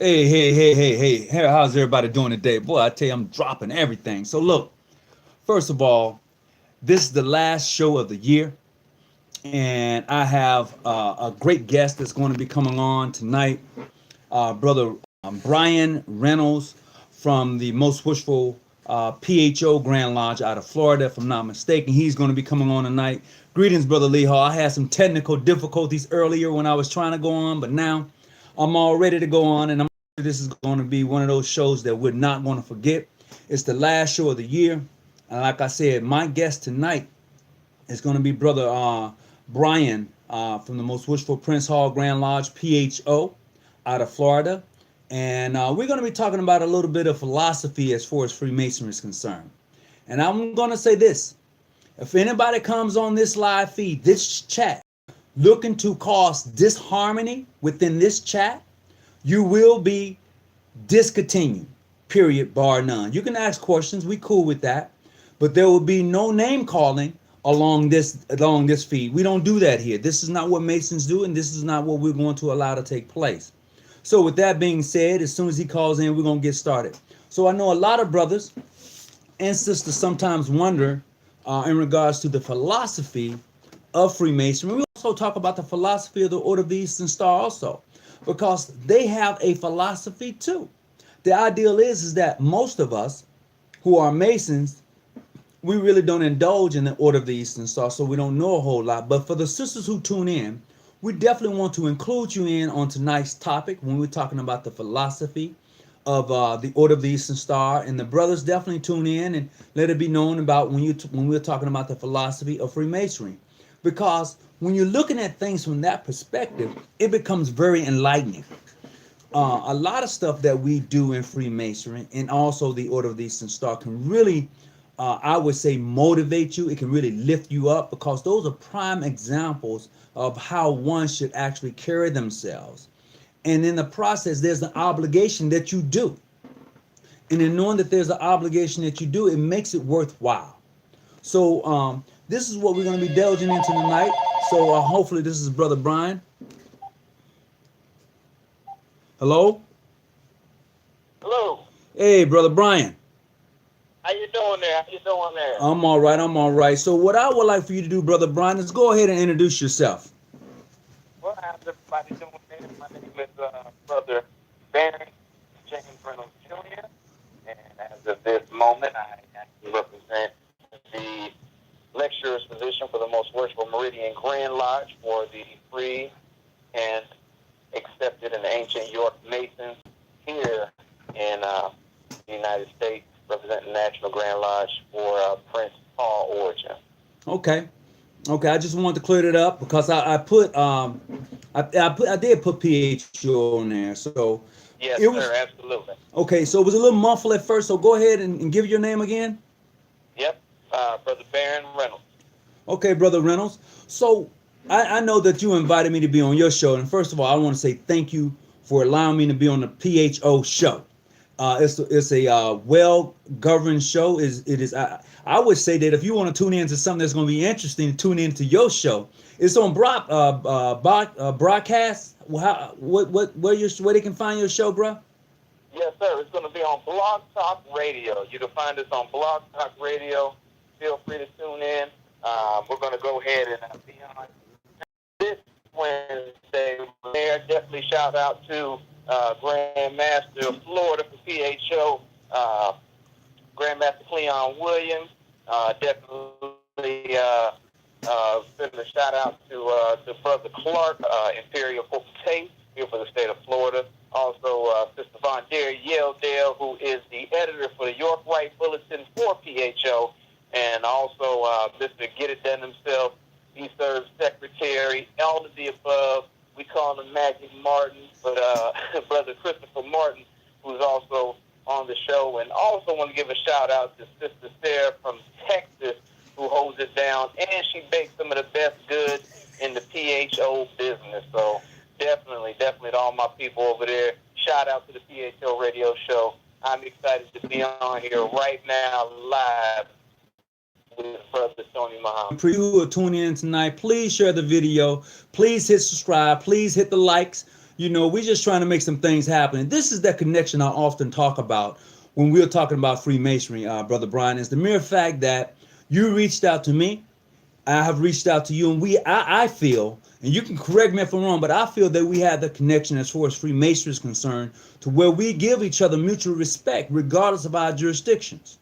Hey, how's everybody doing today? Boy, I tell you, I'm dropping everything. So look, first of all, this is the last show of the year, and I have a great guest that's going to be coming on tonight, brother Brian Reynolds from the Most Wishful PHO Grand Lodge out of Florida, if I'm not mistaken. He's going to be coming on tonight. Greetings, brother Lee Hall. I had some technical difficulties earlier when I was trying to go on, but now I'm all ready to go on, and this is going to be one of those shows that we're not going to forget. It's the last show of the year, and like I said, my guest tonight is going to be brother Brian from the Most Wishful Prince Hall Grand Lodge PHO out of Florida, and we're going to be talking about a little bit of philosophy as far as Freemasonry is concerned. And I'm going to say this: if anybody comes on this live feed, this chat, looking to cause disharmony within this chat, you will be discontinued, period, bar none. You can ask questions, we cool with that, but there will be no name calling along this feed. We don't do that here. This is not what Masons do, and this is not what we're going to allow to take place. So with that being said, as soon as he calls in, we're going to get started. So I know a lot of brothers and sisters sometimes wonder in regards to the philosophy of Freemasonry. We also talk about the philosophy of the Order of the Eastern Star also, because they have a philosophy too. The ideal is that most of us who are Masons, we really don't indulge in the Order of the Eastern Star, so we don't know a whole lot. But for the sisters who tune in, we definitely want to include you in on tonight's topic when we're talking about the philosophy of the Order of the Eastern Star. And the brothers definitely tune in and let it be known about when we're talking about the philosophy of Freemasonry. Because when you're looking at things from that perspective, it becomes very enlightening. A lot of stuff that we do in Freemasonry and also the Order of the Eastern Star can really, I would say, motivate you. It can really lift you up, because those are prime examples of how one should actually carry themselves. And in the process, there's an obligation that you do. And in knowing that there's an obligation that you do, it makes it worthwhile. So this is what we're going to be delving into tonight. So hopefully this is Brother Brian. Hello? Hello. Hey, Brother Brian. How you doing there? How you doing there? I'm all right. I'm all right. So what I would like for you to do, Brother Brian, is go ahead and introduce yourself. Well, how's everybody doing there? My name is Brother Barry James Reynolds Jr. And as of this moment, I actually represent the lecturer's position for the Most Worshipful Meridian Grand Lodge for the free and accepted in the ancient York Masons here in the United States, representing National Grand Lodge for Prince Paul origin. Okay. Okay. I just wanted to clear it up because I did put PHO on there. So Yes, it was sir, absolutely. okay. So it was a little muffled at first. So go ahead and give your name again. Yep, Brother Baron Reynolds. Okay, Brother Reynolds. So I know that you invited me to be on your show, and first of all, I want to say thank you for allowing me to be on the PHO show. It's a well governed show. I would say that if you want to tune into something that's going to be interesting, tune into your show. It's on broadcast. Where they can find your show, bro? Yes, sir. It's going to be on Blog Talk Radio. You can find us on Blog Talk Radio. Feel free to tune in. We're going to go ahead and be on this Wednesday. There, definitely shout out to Grand Master of Florida for PHO, Grandmaster Cleon Williams. Definitely send a shout out to Brother Clark, Imperial Potentate here for the state of Florida. Also, Sister Von Der Yeldale, who is the editor for the York Rite Bulletin for PHO, and also Mr. Get It Done himself. He serves secretary, all of the above. We call him Magic Martin, but Brother Christopher Martin, who's also on the show. And also want to give a shout out to Sister Sarah from Texas, who holds it down, and she bakes some of the best goods in the PHO business. So definitely to all my people over there, shout out to the PHO radio show. I'm excited to be on here right now live with Brother Tony Muhammad. For you who are tuning in tonight, please share the video. Please hit subscribe. Please hit the likes. You know, we're just trying to make some things happen. And this is that connection I often talk about when we're talking about Freemasonry, Brother Brian, is the mere fact that you reached out to me, I have reached out to you, and I feel, and you can correct me if I'm wrong, but I feel that we have the connection as far as Freemasonry is concerned to where we give each other mutual respect regardless of our jurisdictions.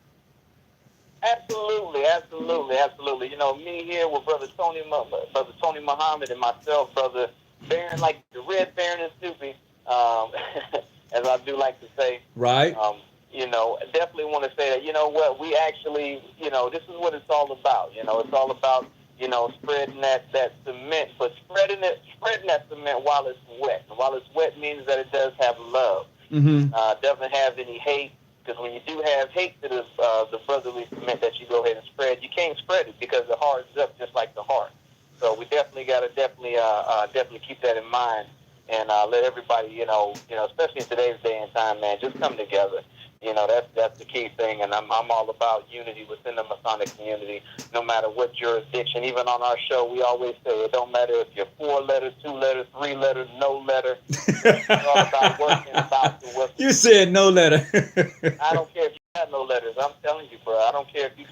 Absolutely, absolutely, absolutely. You know, me here with Brother Tony Muhammad, and myself, Brother Baron, like the Red Baron and Snoopy, as I do like to say. Right? You know, definitely want to say that, you know what, we actually, you know, this is what it's all about. You know, it's all about, you know, spreading that cement, but spreading that cement while it's wet. And while it's wet means that it does have love. Mm-hmm. Doesn't have any hate. Because when you do have hate to this, the brotherly cement that you go ahead and spread, you can't spread it because it hardens up just like the heart. So we definitely got to definitely keep that in mind and let everybody, you know, especially in today's day and time, man, just come together. You know, that's the key thing, and I'm all about unity within the Masonic community, no matter what jurisdiction. Even on our show, we always say it don't matter if you're 4 letters, 2 letters, 3 letters, no letter. It's all about working about the work. You said no letter. I don't care if you got no letters. I'm telling you, bro. I don't care if you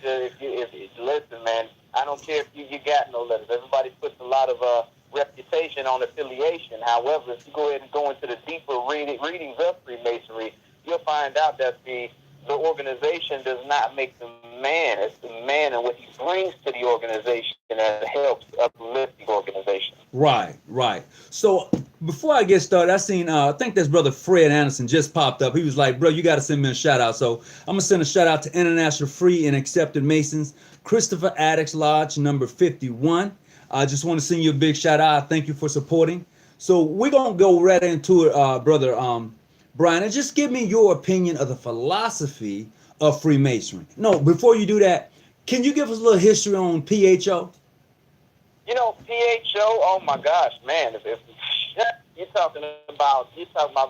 listen, man. I don't care if you got no letters. Everybody puts a lot of reputation on affiliation. However, if you go ahead and go into the deeper readings of Freemasonry, you'll find out that the organization does not make the man. It's the man and what he brings to the organization that helps uplift the organization. Right, right. So before I get started, I think this brother Fred Anderson just popped up. He was like, bro, you got to send me a shout out. So I'm going to send a shout out to International Free and Accepted Masons, Christopher Addicts Lodge, number 51. I just want to send you a big shout out. Thank you for supporting. So we're going to go right into it, brother Brian, and just give me your opinion of the philosophy of Freemasonry. No, before you do that, can you give us a little history on PHO? You know, PHO. Oh my gosh, man! If you're talking about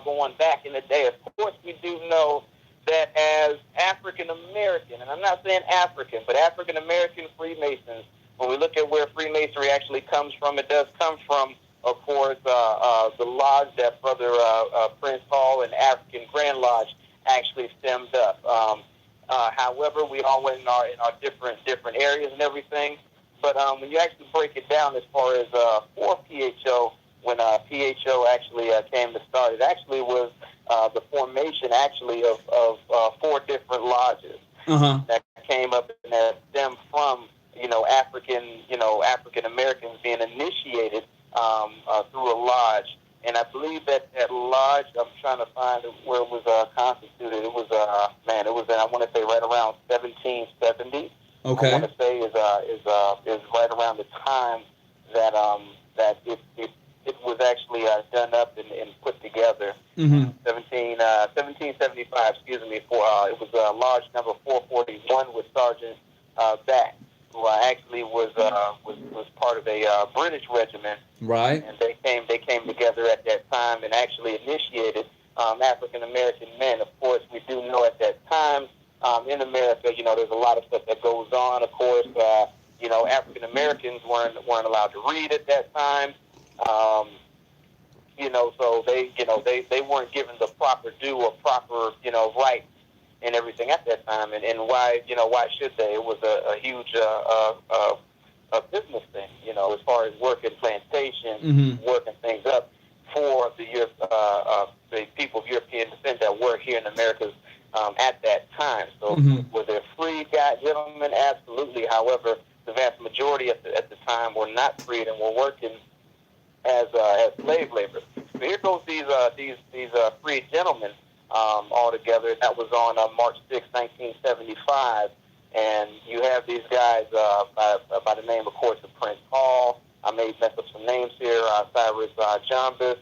going back in the day, of course we do know that as African American, and I'm not saying African, but African American Freemasons. When we look at where Freemasonry actually comes from, it does come from, of course, the lodge that Brother Prince Hall and African Grand Lodge actually stemmed up. However, we all went in our different areas and everything. But when you actually break it down as far as for PHO, when PHO actually came to start, it actually was the formation actually of 4 different lodges that came up and that stemmed from African Americans being initiated through a lodge. And I believe that lodge, I'm trying to find where it was constituted. It was I want to say right around 1770. Okay. I want to say is right around the time that it was actually done up and put together. 1775. Excuse me. It was lodge number 441 with Sergeant Back, who actually was part of a British regiment. Right. And they came together at that time and actually initiated African American men. Of course, we do know at that time in America, there's a lot of stuff that goes on. Of course, African Americans weren't allowed to read at that time. So they weren't given the proper due or proper rights and everything at that time. And why should they? It was a huge a business thing, as far as working plantation, working things up for the people of European descent that were here in America at that time. So were there free gentlemen? Absolutely. However, the vast majority at the time were not freed and were working as slave labor. So here goes these free gentlemen all together. That was on March 6, 1975. And you have these guys by the name, of course, of Prince Hall. I may mess up some names here. Cyrus Jombas,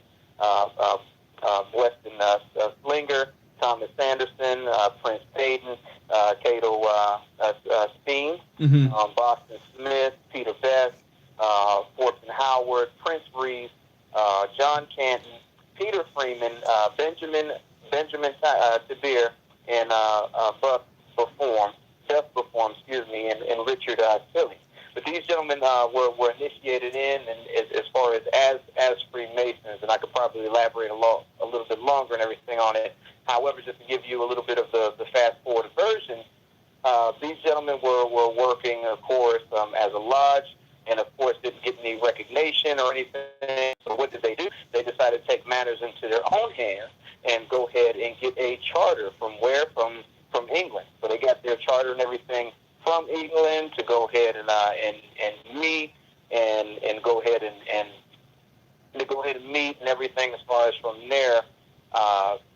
Weston Slinger, Thomas Sanderson, Prince Payton, Cato Steen, Boston Smith, Peter Best, Fortune Howard, Prince Reeves, John Canton, Peter Freeman, Benjamin Tabir, and Beth Perform, and Richard Tilley. So But these gentlemen were initiated in, and as far as Freemasons, and I could probably elaborate a little bit longer and everything on it. However, just to give you a little bit of the fast-forward version, these gentlemen were working, of course, as a lodge, and of course didn't get any recognition or anything. So what did? They decided to take matters into their own hands and go ahead and get a charter from where? From England. So they got their charter and everything from England to go ahead and meet and go ahead and to go ahead and meet and everything. As far as from there,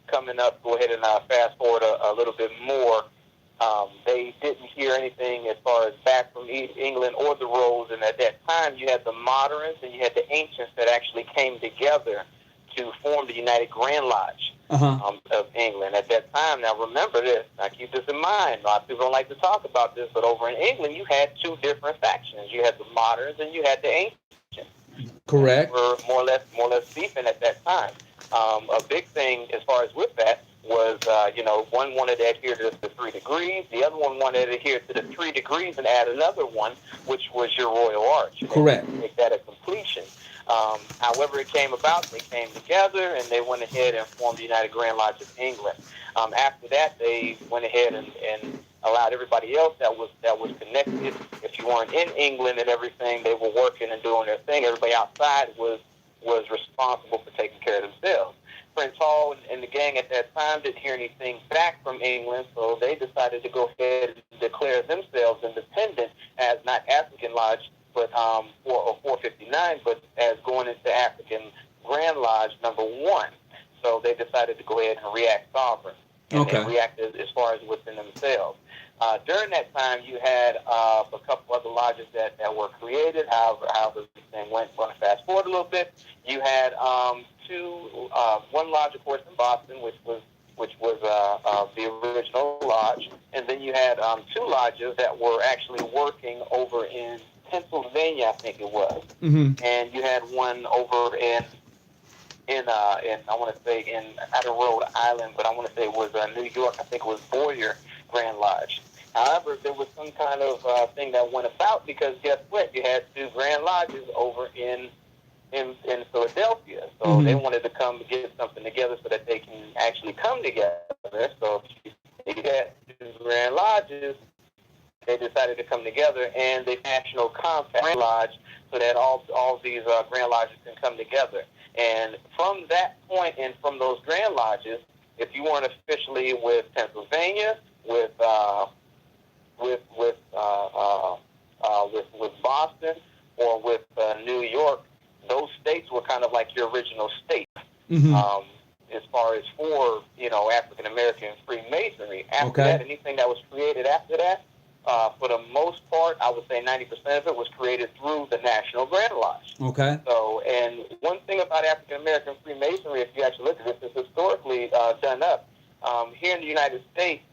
coming up, go ahead and fast forward a little bit more. They didn't hear anything as far as back from England or the Rose, and at that time you had the moderns and you had the ancients that actually came together to form the United Grand Lodge of England at that time. Now remember this, now keep this in mind, a lot of people don't like to talk about this, but over in England you had two different factions. You had the moderns and you had the ancients. Correct. They were more or less beefing at that time. A big thing as far as with that was, one wanted to adhere to the 3 degrees. The other one wanted to adhere to the 3 degrees and add another one, which was your Royal Arch. Correct. Make that a completion. However it came about, they came together and they went ahead and formed the United Grand Lodge of England. After that, they went ahead and allowed everybody else that was connected. If you weren't in England and everything, they were working and doing their thing. Everybody outside was responsible for taking care of themselves. Prince Hall and the gang at that time didn't hear anything back from England, so they decided to go ahead and declare themselves independent as not African Lodge, but 459, but as going into African Grand Lodge #1. So they decided to go ahead and react sovereign and react as far as within themselves. During that time, you had a couple other lodges that were created. However this thing went. I'm going to fast forward a little bit. You had one lodge, of course, in Boston, which was the original lodge, and then you had 2 lodges that were actually working over in Pennsylvania, I think it was, and you had one over in I want to say out of Rhode Island, but I want to say it was New York. I think it was Boyer Grand Lodge. However, there was some kind of thing that went about because guess what? You had 2 Grand Lodges over in Philadelphia. So they wanted to come to get something together so that they can actually come together. So you had 2 Grand Lodges. They decided to come together and the National Compact Grand Lodge so that all these Grand Lodges can come together. And from that point and from those Grand Lodges, if you weren't officially with Pennsylvania, with Boston, or with New York, those states were kind of like your original state. As far as for African American Freemasonry. After that, anything that was created after that, for the most part, I would say 90% of it was created through the National Grand Lodge. Okay. So, and one thing about African American Freemasonry, if you actually look at this, is historically done up. Here in the United States,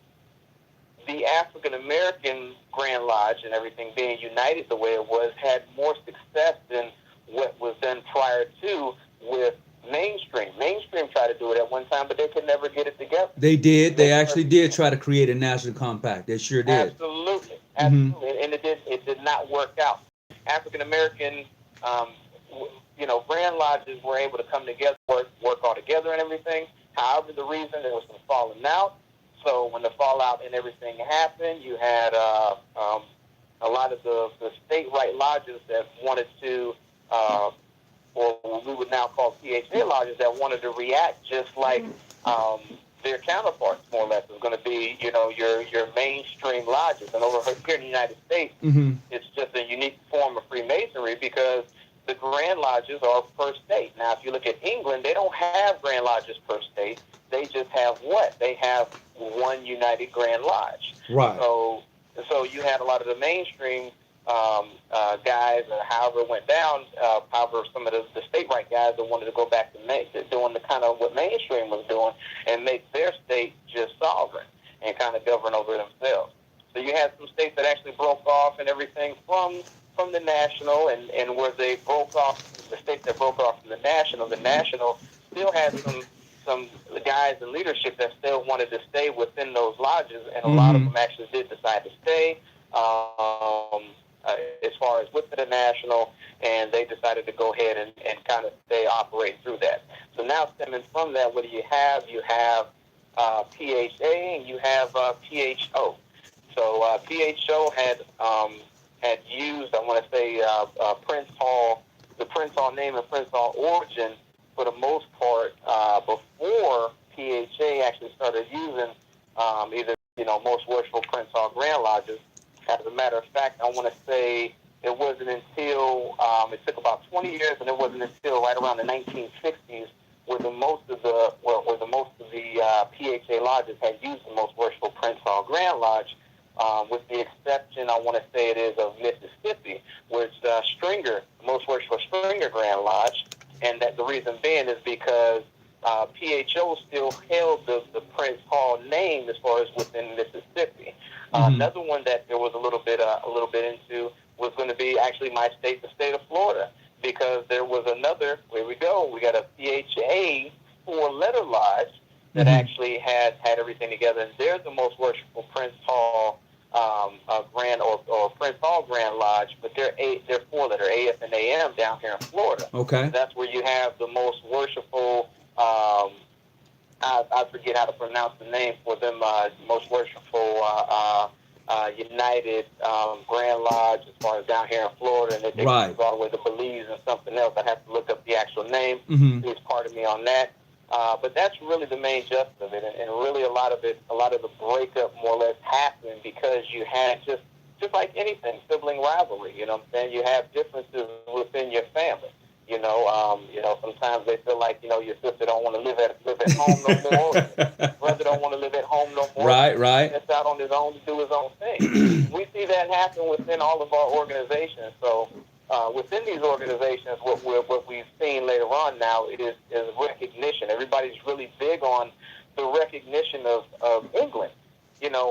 the African American Grand Lodge and everything being united the way it was had more success than what was done prior to with Mainstream. Mainstream tried to do it at one time, but they could never get it together. They did. They actually did try to create a national compact. They sure did. Absolutely. Absolutely. And it did not work out. African American, Grand Lodges were able to come together, work all together and everything. However, the reason there was some falling out. So when the fallout and everything happened, you had a lot of the state right lodges that wanted to, or what we would now call PHA lodges, that wanted to react just like their counterparts, more or less. It's going to be, your mainstream lodges. And over here in the United States, it's just a unique form of Freemasonry because the Grand Lodges are per state. Now, if you look at England, they don't have Grand Lodges per state. They just have what? They have one United Grand Lodge. Right. So you had a lot of the mainstream guys, however it went down, however some of the state right guys that wanted to go back to doing the kind of what mainstream was doing and make their state just sovereign and kind of govern over themselves. So you had some states that actually broke off and everything from the national, and where they broke off, the states that broke off from the national still had some guys in leadership that still wanted to stay within those lodges, and a lot of them actually did decide to stay. as far as with the national, and they decided to go ahead and kind of stay operate through that. So now stemming from that, what do you have? You have PHA and you have PHO. So PHO had used, I want to say, Prince Hall, the Prince Hall name and Prince Hall origin for the most part before PHA actually started using either, most worshipful Prince Hall Grand Lodges. As a matter of fact, I want to say it wasn't until, it took about 20 years, and it wasn't until right around the 1960s where the most of the PHA lodges had used the most worshipful Prince Hall Grand Lodge, with the exception, I want to say it is, of Mississippi, which Stringer, most worshipful Stringer Grand Lodge, and that the reason being is because PHO still held the Prince Hall name as far as within Mississippi. Another one that there was a little bit into was going to be actually my state, the state of Florida, because there was another. Here we go. We got a PHA 4-letter lodge that actually had everything together, and they're the most worshipful Prince Hall Grand or Prince Hall Grand Lodge, but they're 4-letter AF and AM down here in Florida. Okay, that's where you have the most worshipful. I forget how to pronounce the name for them. Most worshipful United Grand Lodge, as far as down here in Florida, and they right. all the way to Belize and something else. I have to look up the actual name. Please pardon me on that. But that's really the main gist of it, and really a lot of the breakup more or less happened because you had just like anything, sibling rivalry. You know what I'm saying? You have differences within your family. Sometimes they feel like, your sister don't want to live at home no more. Your brother don't want to live at home no more. Right. He's out on his own to do his own thing. We see that happen within all of our organizations. So within these organizations, what we've seen later on now is recognition. Everybody's really big on the recognition of England.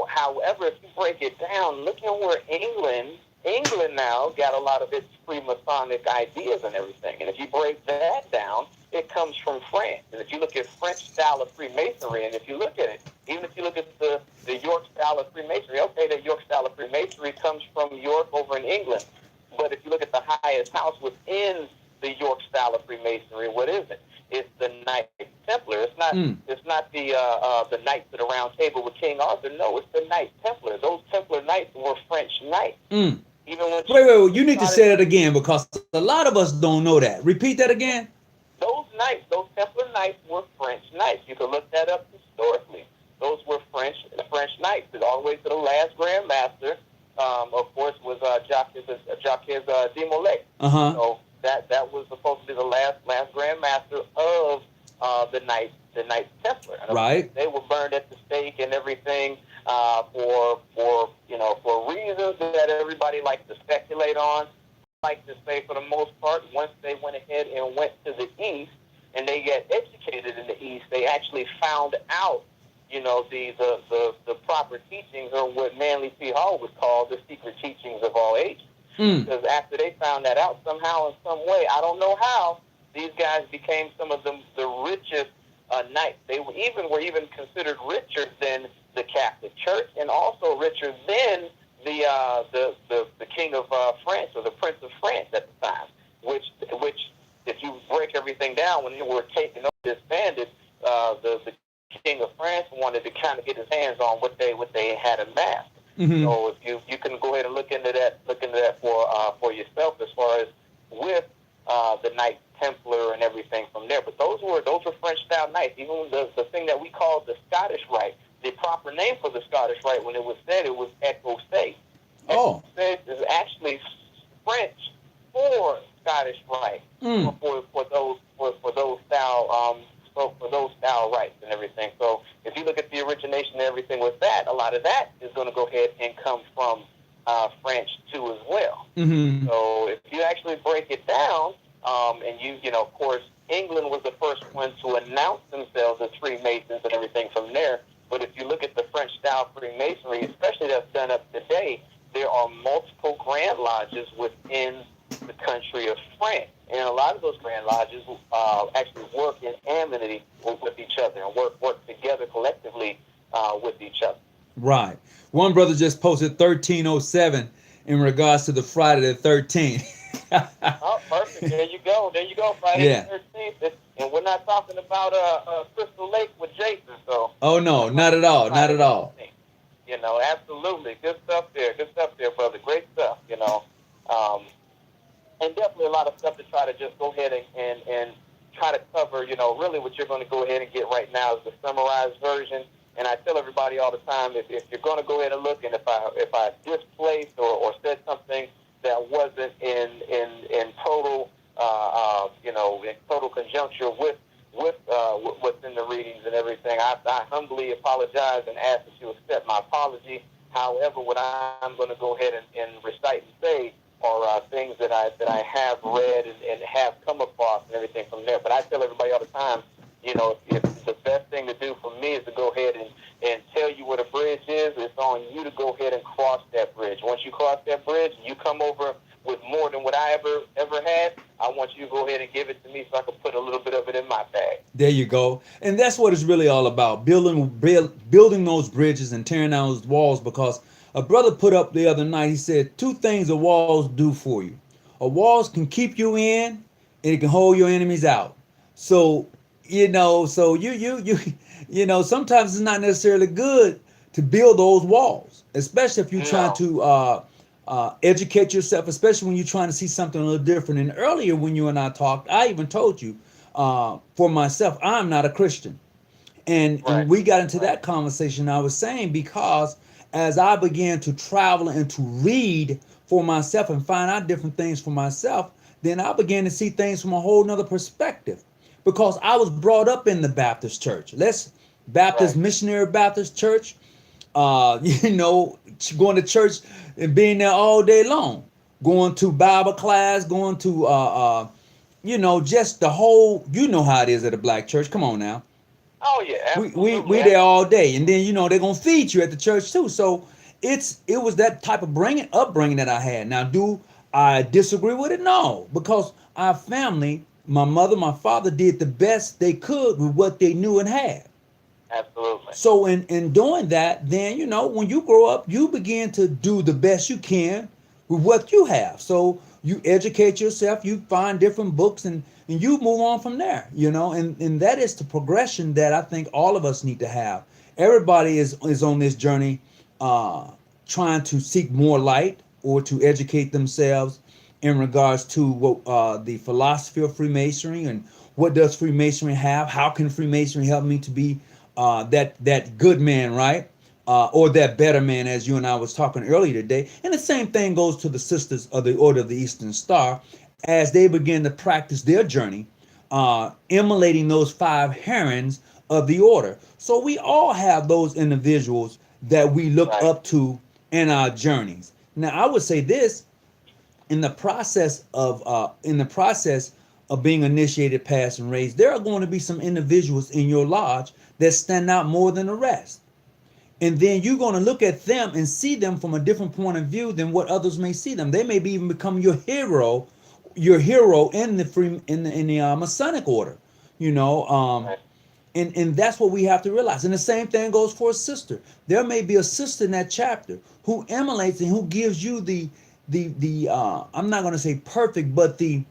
However, if you break it down, look at where England now got a lot of its Freemasonic ideas and everything. And if you break that down, it comes from France. And if you look at French style of Freemasonry, and if you look at it, even if you look at the York style of Freemasonry, okay, the York style of Freemasonry comes from York over in England. But if you look at the highest house within the York style of Freemasonry, what is it? It's the Knights Templar. It's not the Knights at the Round Table with King Arthur. No, it's the Knights Templar. Those Templar Knights were French Knights. Wait, you need to say that again, because a lot of us don't know that. Repeat that again. Those Templar Knights were French Knights. You can look that up historically. Those were French Knights, all the way to the last Grand Master. Of course, was Jacques de Molay. So that was supposed to be the last Grand Master of the Knights Templar. And right. They were burned at the stake and everything for reasons that everybody likes to speculate on. Like to say, for the most part, once they went ahead and went to the East and they got educated in the East, they actually found out, the proper teachings, or what Manly P. Hall would call the secret teachings of all ages. Because after they found that out somehow, in some way, I don't know how, these guys became some of the richest knights. They were even considered richer than the Catholic Church, and also richer than the King of France, or the Prince of France at the time. Which, if you break everything down, when they were taken over, disbanded, the King of France wanted to kind of get his hands on what they had amassed. So if you can go ahead and look into that for yourself, as far as with the Knights Templar and everything from there. But those were French style knights. Even the thing that we call the Scottish Rite, the proper name for the Scottish Rite when it was said, it was Esoteric. Esoteric is actually French for Scottish Rite, for those style rites and everything. So if you look at the origination and everything with that, a lot of that is going to go ahead and come from French too as well. So if you actually break it down, and of course, England was the first one to announce themselves as Freemasons and everything from there. But if you look at the French style Freemasonry, especially that's done up today, there are multiple Grand Lodges within the country of France. And a lot of those Grand Lodges actually work in amity with each other and work together collectively with each other. Right. One brother just posted 1307. in regards to the Friday the 13th. Oh, perfect. There you go. There you go. Friday Yeah. the 13th. And we're not talking about Crystal Lake with Jason. So Oh we're no, not talking at about all, not Friday at the all. 13th. You know, absolutely. Good stuff there. Good stuff there, brother. Great stuff, you know. Um, and definitely a lot of stuff to try to just go ahead and try to cover, you know, really what you're going to go ahead and get right now is the summarized version. And I tell everybody all the time, if you're going to go ahead and look, and if I displaced or said something that wasn't in total, you know, in total conjuncture with what's in the readings and everything, I humbly apologize and ask that you accept my apology. However, what I'm going to go ahead and recite and say are things that I have read and have come across and everything from there. But I tell everybody all the time, you know, if the best thing to do for me is to go ahead and tell you what a bridge is, it's on you to go ahead and cross that bridge. Once you cross that bridge and you come over with more than what I ever had, I want you to go ahead and give it to me so I can put a little bit of it in my bag. There you go. And that's what it's really all about, building those bridges and tearing down those walls. Because a brother put up the other night, he said, two things the walls do for you. A walls can keep you in, and it can hold your enemies out. So, so you know, sometimes it's not necessarily good to build those walls, especially if you're trying No. to educate yourself, especially when you're trying to see something a little different. And earlier, when you and I talked, I even told you, for myself, I'm not a Christian. And Right. we got into that conversation. I was saying, because as I began to travel and to read for myself and find out different things for myself, then I began to see things from a whole nother perspective. Because I was brought up in the Baptist church. Let's Baptist Right. Missionary Baptist Church. You know, going to church and being there all day long, going to Bible class, going to just the whole, you know how it is at a black church. Come on now. Oh yeah, We absolutely. there all day, and then they're gonna feed you at the church too. So it was that type of upbringing that I had. Now, do I disagree with it? No, because our family, my mother, my father, did the best they could with what they knew and had. Absolutely. So in doing that, then when you grow up, you begin to do the best you can with what you have. So you educate yourself, you find different books, and you move on from there. And that is the progression that I think all of us need to have. Everybody is on this journey, trying to seek more light or to educate themselves in regards to what the philosophy of Freemasonry, and what does Freemasonry have? How can Freemasonry help me to be that good man, right? Or that better man, as you and I was talking earlier today. And the same thing goes to the sisters of the Order of the Eastern Star, as they begin to practice their journey, emulating those five herons of the order. So we all have those individuals that we look Right. up to in our journeys. Now, I would say this: in the process of being initiated, passed, and raised, there are going to be some individuals in your lodge that stand out more than the rest. And then you're going to look at them and see them from a different point of view than what others may see them. They may be even become your hero in the Masonic order. You know, um, Right. and that's what we have to realize. And the same thing goes for a sister. There may be a sister in that chapter who emulates and who gives you the I'm not going to say perfect, but the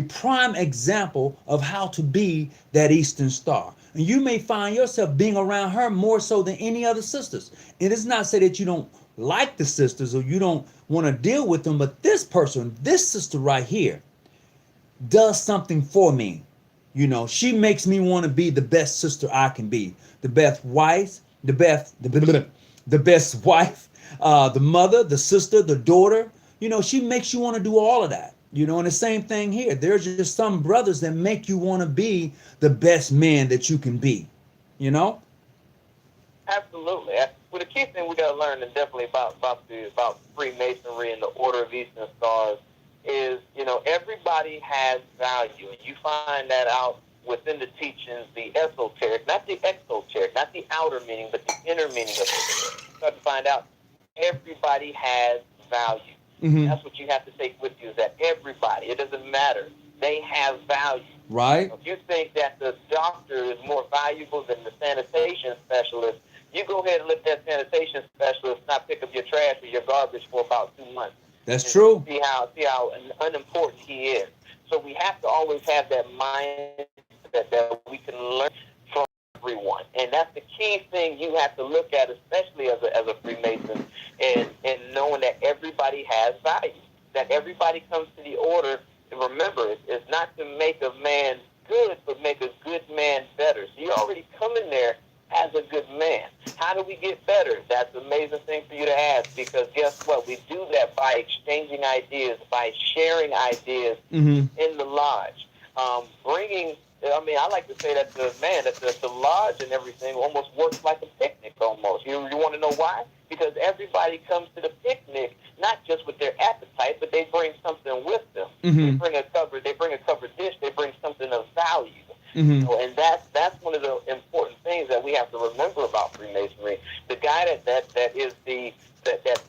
prime example of how to be that Eastern Star. And you may find yourself being around her more so than any other sisters. And it's not say that you don't like the sisters or you don't want to deal with them, but this sister right here, does something for me. She makes me want to be the best sister I can be, the best wife, the best wife, the mother, the sister, the daughter. She makes you want to do all of that. And the same thing here. There's just some brothers that make you want to be the best man that you can be. You know? Absolutely. Well, the key thing we got to learn, and definitely about Freemasonry and the Order of Eastern Stars, is everybody has value, and you find that out within the teachings, the esoteric, not the exoteric, not the outer meaning, but the inner meaning of it. You start to find out everybody has value. Mm-hmm. That's what you have to take with you, is that everybody, it doesn't matter, they have value. Right. If you think that the doctor is more valuable than the sanitation specialist, You go ahead and let that sanitation specialist not pick up your trash or your garbage for about 2 months. That's true. See how unimportant he is. So we have to always have that mindset that we can learn from everyone, and that's the key thing you have to look at, especially as a Freemason, and knowing that everybody has value, that everybody comes to the order. And remember, it's not to make a man good, but make a good man better. So you're already coming there as a good man. How do we get better? That's an amazing thing for you to ask, because guess what? We do that by exchanging ideas, by sharing ideas in the lodge. I like to say that the lodge and everything almost works like a picnic almost. You want to know why? Because everybody comes to the picnic not just with their appetite, but they bring something with them. They bring a covered dish. They bring something of value. And that's one of the important things that we have to remember about Freemasonry. The guy that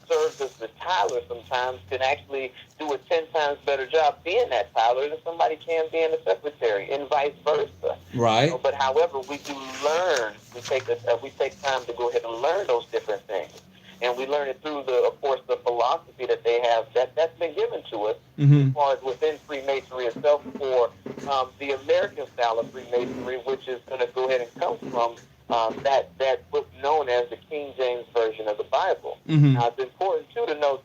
serves as the Tyler sometimes can actually do a 10 times better job being that Tyler than somebody can being a secretary, and vice versa. Right. But however, we do learn. We take time to go ahead and learn those different things, and we learn it through of course, the philosophy that they have that's been given to us as far as within Freemasonry itself, for the American style of Freemasonry, which is going to go ahead and come from that book known as the King James Version of the Bible. Now, it's important too to know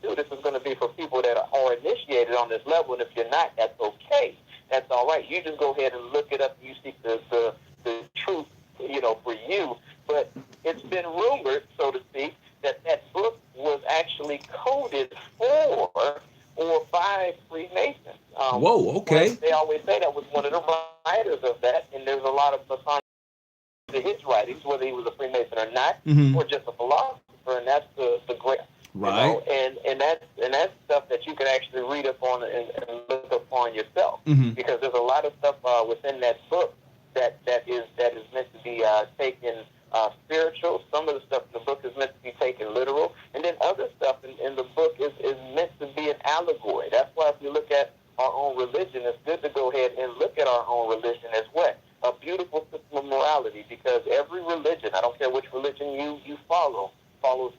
too. This is going to be for people that are initiated on this level, and if you're not, that's okay. That's all right. You just go ahead and look it up. And you seek the truth, for you. But it's been rumored, so to speak, that book was actually coded for or by Freemasons. Whoa, okay. They always say that was one of the writers of that, and there's a lot of Masonic to his writings, whether he was a Freemason or not, or just a philosopher, and that's the great, right. And that's stuff that you can actually read up on and look up on yourself, because there's a lot of stuff within that book that is meant to be taken spiritual. Some of the stuff in the book is meant to be taken literal, and then other stuff in the book is meant to be an allegory. That's why if you look at our own religion, it's good to go ahead and look at our own religion as what? A beautiful system of morality, because every religion, I don't care which religion you follows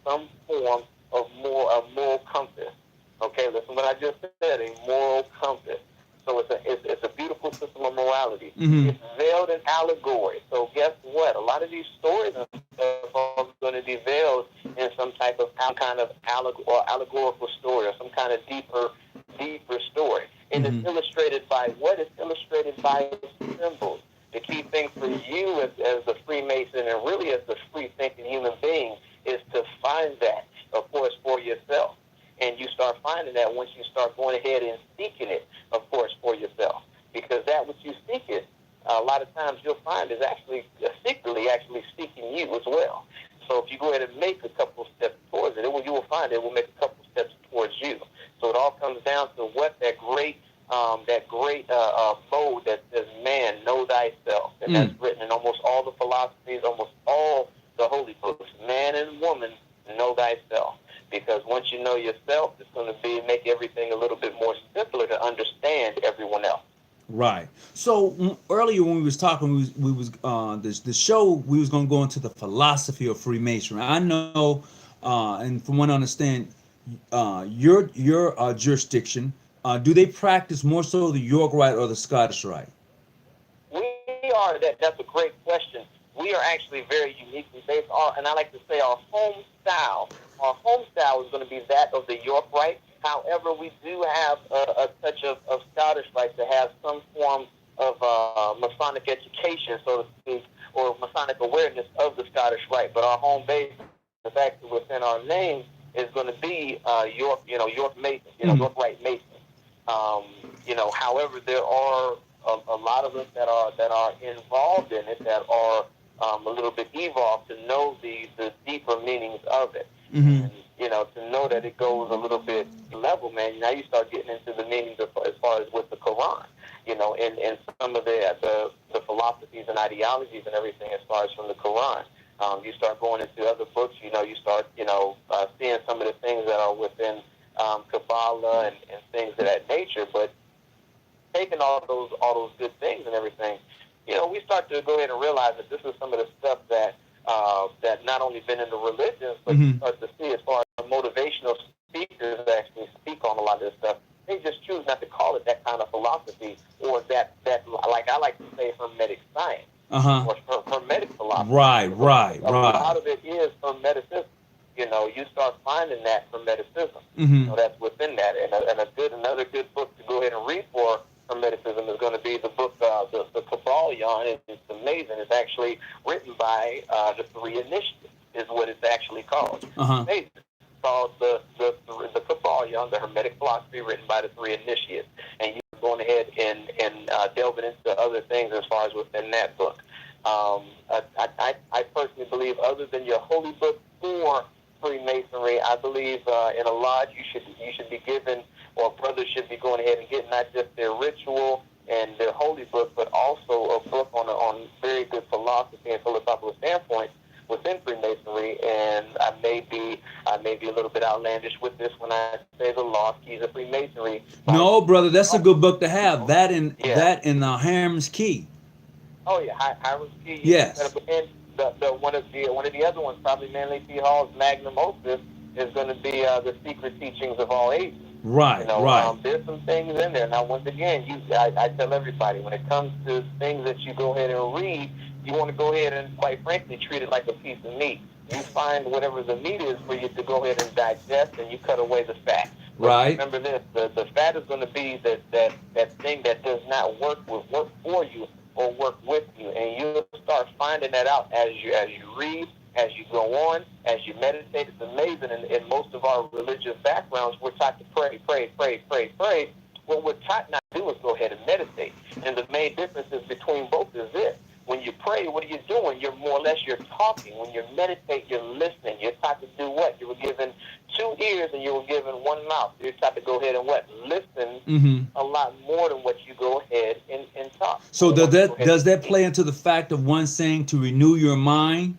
some form of moral compass. Okay, listen what I just said, a moral compass. So it's a beautiful system of morality. It's veiled in allegory. So guess what? A lot of these stories and stuff are going to be veiled in some kind of allegorical story, or some kind of deeper story. And it's illustrated by what? It's illustrated by symbols. The key thing for you as a Freemason, and really as a free-thinking human being, is to find that, of course, for yourself. And you start finding that once you start going ahead and seeking it, of course, for yourself. Because that which you seek it, a lot of times you'll find is actually secretly seeking you as well. So if you go ahead and make a couple steps towards it, you will find it will make a couple steps towards you. So it all comes down to what that great mode that says, "Man, know thyself," and that's written in almost all the philosophies, almost all the holy books. Man and woman, know thyself. Because once you know yourself, it's going to make everything a little bit more simpler to understand everyone else. Right. So earlier when we was talking, we was the show we was going to go into the philosophy of Freemasonry. I know, and from what I understand, your jurisdiction, do they practice more so the York Rite or the Scottish Rite? We are. That's a great question. We are actually very uniquely based on, and I like to say our home style. Our home style is going to be that of the York Rite. However, we do have a touch of Scottish Rite to have some form of Masonic education, so to speak, or Masonic awareness of the Scottish Rite. But our home base, the fact that within our name, is going to be York Mason, York Rite Mason. However, there are a lot of us that are involved in it, that are a little bit evolved to know the deeper meanings of it. And, to know that it goes a little bit level, man. Now you start getting into the meanings as far as with the Quran, and some of the philosophies and ideologies and everything as far as from the Quran. You start going into other books, you start, seeing some of the things that are within Kabbalah and things of that nature. But taking all those good things and everything, we start to go ahead and realize that this is some of the stuff that that not only been in the religions, but Mm-hmm. you start to see as far as motivational speakers that actually speak on a lot of this stuff. They just choose not to call it that kind of philosophy, or that like I like to say, hermetic science Uh-huh. or hermetic philosophy. Right, right, A lot right. of it is hermeticism. You start finding that hermeticism. Mm-hmm. That's within that. And another good book to go ahead and read for hermeticism is going to be the book, the Cabal Yarn. It's amazing. It's actually written by the Three Initiates, is what it's actually called. Uh-huh. Amazing. It's called the Cabal Yarn, the Hermetic philosophy written by the Three Initiates. And you're going ahead and delving into other things as far as within that book. I personally believe, other than your holy book for Freemasonry, I believe in a lodge you should be given, or brothers should be going ahead and getting not just their ritual and their holy book, but also a book on very good philosophy and philosophical standpoints within Freemasonry. And I may be a little bit outlandish with this when I say the Lost Keys of Freemasonry. No, brother, that's a good book to have. That and Yeah. Hammer's Key. Oh yeah, Hiram's Key. Yes. And one of the other ones, probably Manly P. Hall's magnum opus, is going to be the Secret Teachings of All Ages. Right, right. There's some things in there. Now, once again, I tell everybody, when it comes to things that you go ahead and read, you want to go ahead and, quite frankly, treat it like a piece of meat. You find whatever the meat is for you to go ahead and digest, and you cut away the fat. But Right. remember this: the fat is going to be that thing that does not work for you or work with you, and you'll start finding that out as you read, as you go on, as you meditate. It's amazing. In most of our religious backgrounds, we're taught to pray. What we're taught not to do is go ahead and meditate. And the main differences between both is this: when you pray, what are you doing? You're more or less talking. When you meditate, you're listening. You're taught to do what? You were given 2 ears and you were given 1 mouth. You're taught to go ahead and what? Listen. Mm-hmm. A lot more than what you go ahead and talk. So does that play into the fact of one saying to renew your mind?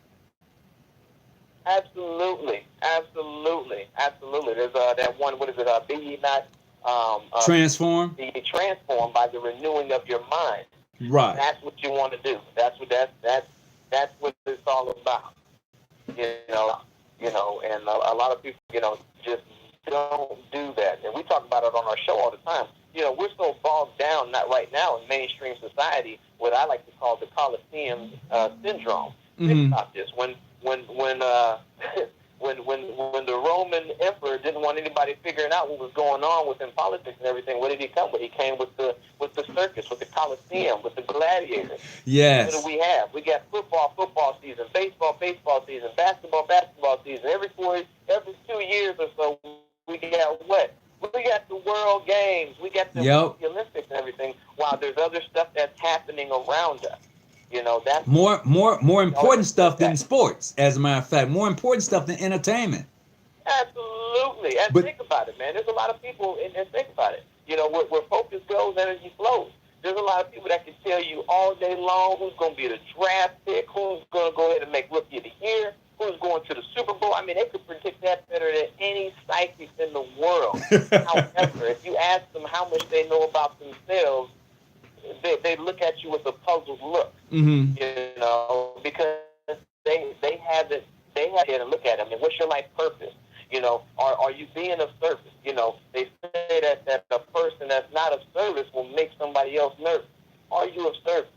Absolutely. There's that one. What is it? Be ye not Transform. Be ye transformed by the renewing of your mind. Right. That's what you want to do. That's what it's all about. And a lot of people, just don't do that. And we talk about it on our show all the time. We're so bogged down, not right now, in mainstream society, what I like to call the Colosseum syndrome. Mm-hmm. Think about this: when the Roman emperor didn't want anybody figuring out what was going on within politics and everything, what did he come with? He came with the circus, with the Colosseum, with the gladiators. Yes. What do we have? We got football season, baseball season, basketball season. Every 2 years or so, we got what? We got the World Games. We got the Olympics and everything. While there's other stuff that's happening around us. That's more important stuff than sports. As a matter of fact, more important stuff than entertainment. Absolutely. And think about it, man. There's a lot of people, and think about it. Where focus goes, energy flows. There's a lot of people that can tell you all day long who's going to be the draft pick, who's going to go ahead and make Rookie of the Year, who's going to the Super Bowl. I mean, they could predict that better than any psychic in the world. However, if you ask them how much they know about themselves, they look at you with a puzzled look. Mm-hmm. Because they have it and look at it. I mean, what's your life purpose? Are you being of service? They say that a person that's not of service will make somebody else nervous. Are you of service?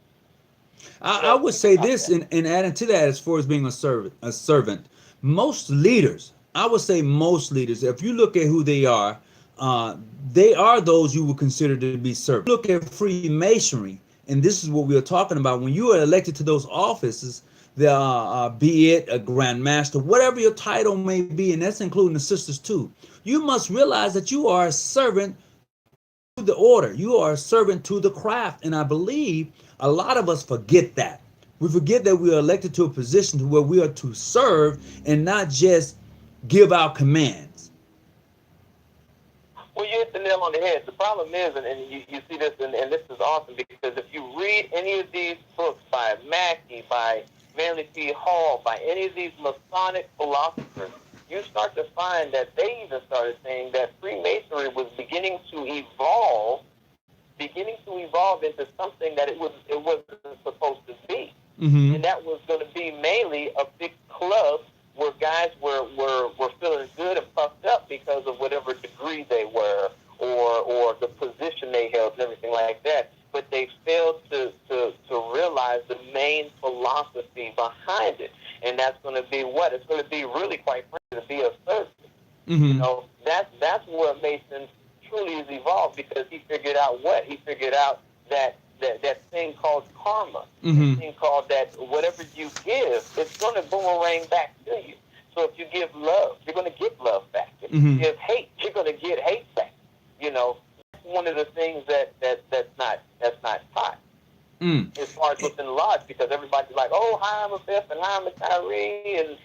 I would say this, and adding to that, as far as being a servant, most leaders, I would say most leaders, if you look at who they are those you would consider to be servants. Look at Freemasonry, and this is what we are talking about. When you are elected to those offices, be it a Grand Master, whatever your title may be, and that's including the sisters too, you must realize that you are a servant to the order. You are a servant to the craft, and I believe a lot of us forget that. We forget that we are elected to a position to where we are to serve and not just give out commands. Well, you hit the nail on the head. The problem is, and you see this, and this is awesome, because if you read any of these books by Mackey, by Manly P. Hall, by any of these Masonic philosophers, you start to find that they even started saying that Freemasonry was beginning to evolve into something that it wasn't supposed to be. Mm-hmm. And that was going to be mainly a big club where guys were feeling good and puffed up because of whatever degree they were or the position they held and everything like that. But they failed to realize the main philosophy behind it. And that's going to be what? It's going to be really, quite frankly, to be of service. Mm-hmm. You know, that's where Mason truly is evolved, because he figured out what? He figured out that thing called karma, Mm-hmm. that thing called that whatever you give, it's going to boomerang back to you. So if you give love, you're going to get love back. If Mm-hmm. you give hate, you're going to get hate back. You know, that's one of the things that's not taught. As far as within the lodge, because everybody's like, oh, hi, I'm a Biff, and hi, I'm a Tyree, and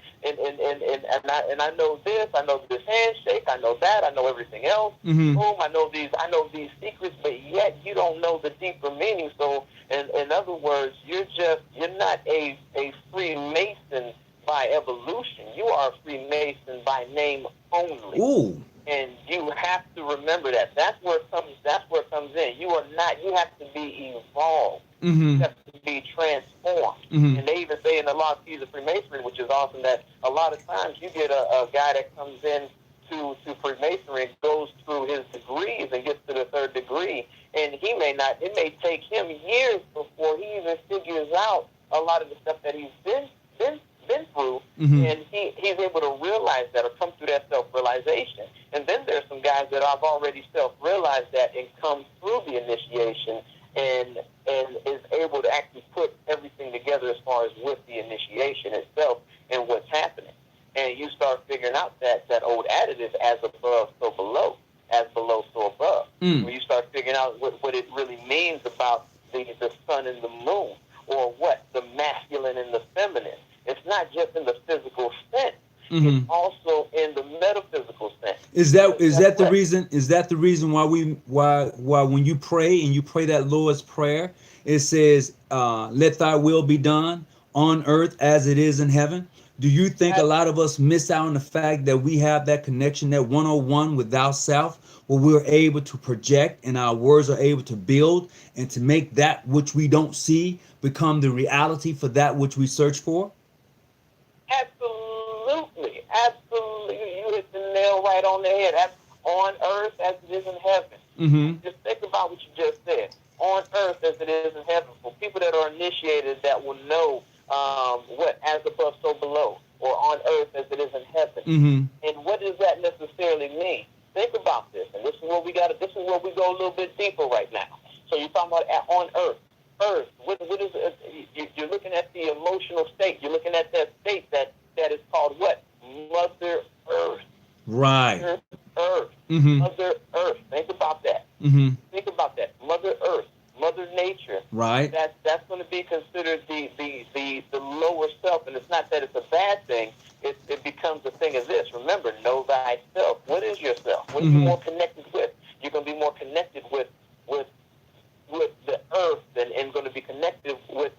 I know this, I know this handshake, I know that, I know everything else. Mm-hmm. Boom, I know these secrets, but yet you don't know the deeper meaning. So, in other words, you're not a Freemason by evolution. You are a Freemason by name only. Ooh. And you have to remember that. That's where it comes in. You have to be evolved. Mm-hmm. You have to be transformed. Mm-hmm. And they even say in the Law of Keys of Freemasonry, which is awesome, that a lot of times you get a guy that comes in to Freemasonry and goes through his degrees and gets to the third degree, and it may take him years before he even figures out a lot of the stuff that he's been through, Mm-hmm. and he's able to realize that or come through that self-realization. And then there's some guys that have already self-realized that and come through the initiation and is able to actually put everything together as far as with the initiation itself and what's happening. And you start figuring out that old adage, as above, so below, as below, so above. Where you start figuring out what it really means about the sun and the moon, or what? The masculine and the feminine. It's not just in the physical sense. Mm-hmm. It's also in the metaphysical sense. Is that the reason? Is that the reason why when you pray and you pray that Lord's prayer, it says, "Let Thy will be done on earth as it is in heaven"? Do you think a lot of us miss out on the fact that we have that connection, that 101 with Thou Self, where we're able to project and our words are able to build and to make that which we don't see become the reality for that which we search for? Absolutely. You hit the nail right on the head. That's on earth as it is in heaven. Mm-hmm. Just think about what you just said. On earth as it is in heaven. For people that are initiated, that will know what as above, so below, or on earth as it is in heaven. Mm-hmm. And what does that necessarily mean? Think about this, and this is where we go a little bit deeper right now. So you're talking about on earth. Earth. What is it? You're looking at the emotional state. You're looking at that state that is called what? Mother Earth. Right. Mother Earth. Mm-hmm. Mother Earth. Think about that. Mm-hmm. Think about that. Mother Earth. Mother Nature. Right. That's going to be considered the lower self, and it's not that it's a bad thing. It becomes a thing of this. Remember, know thyself. What is yourself? What are you more connected with? You're going to be more connected with the earth and going to be connected with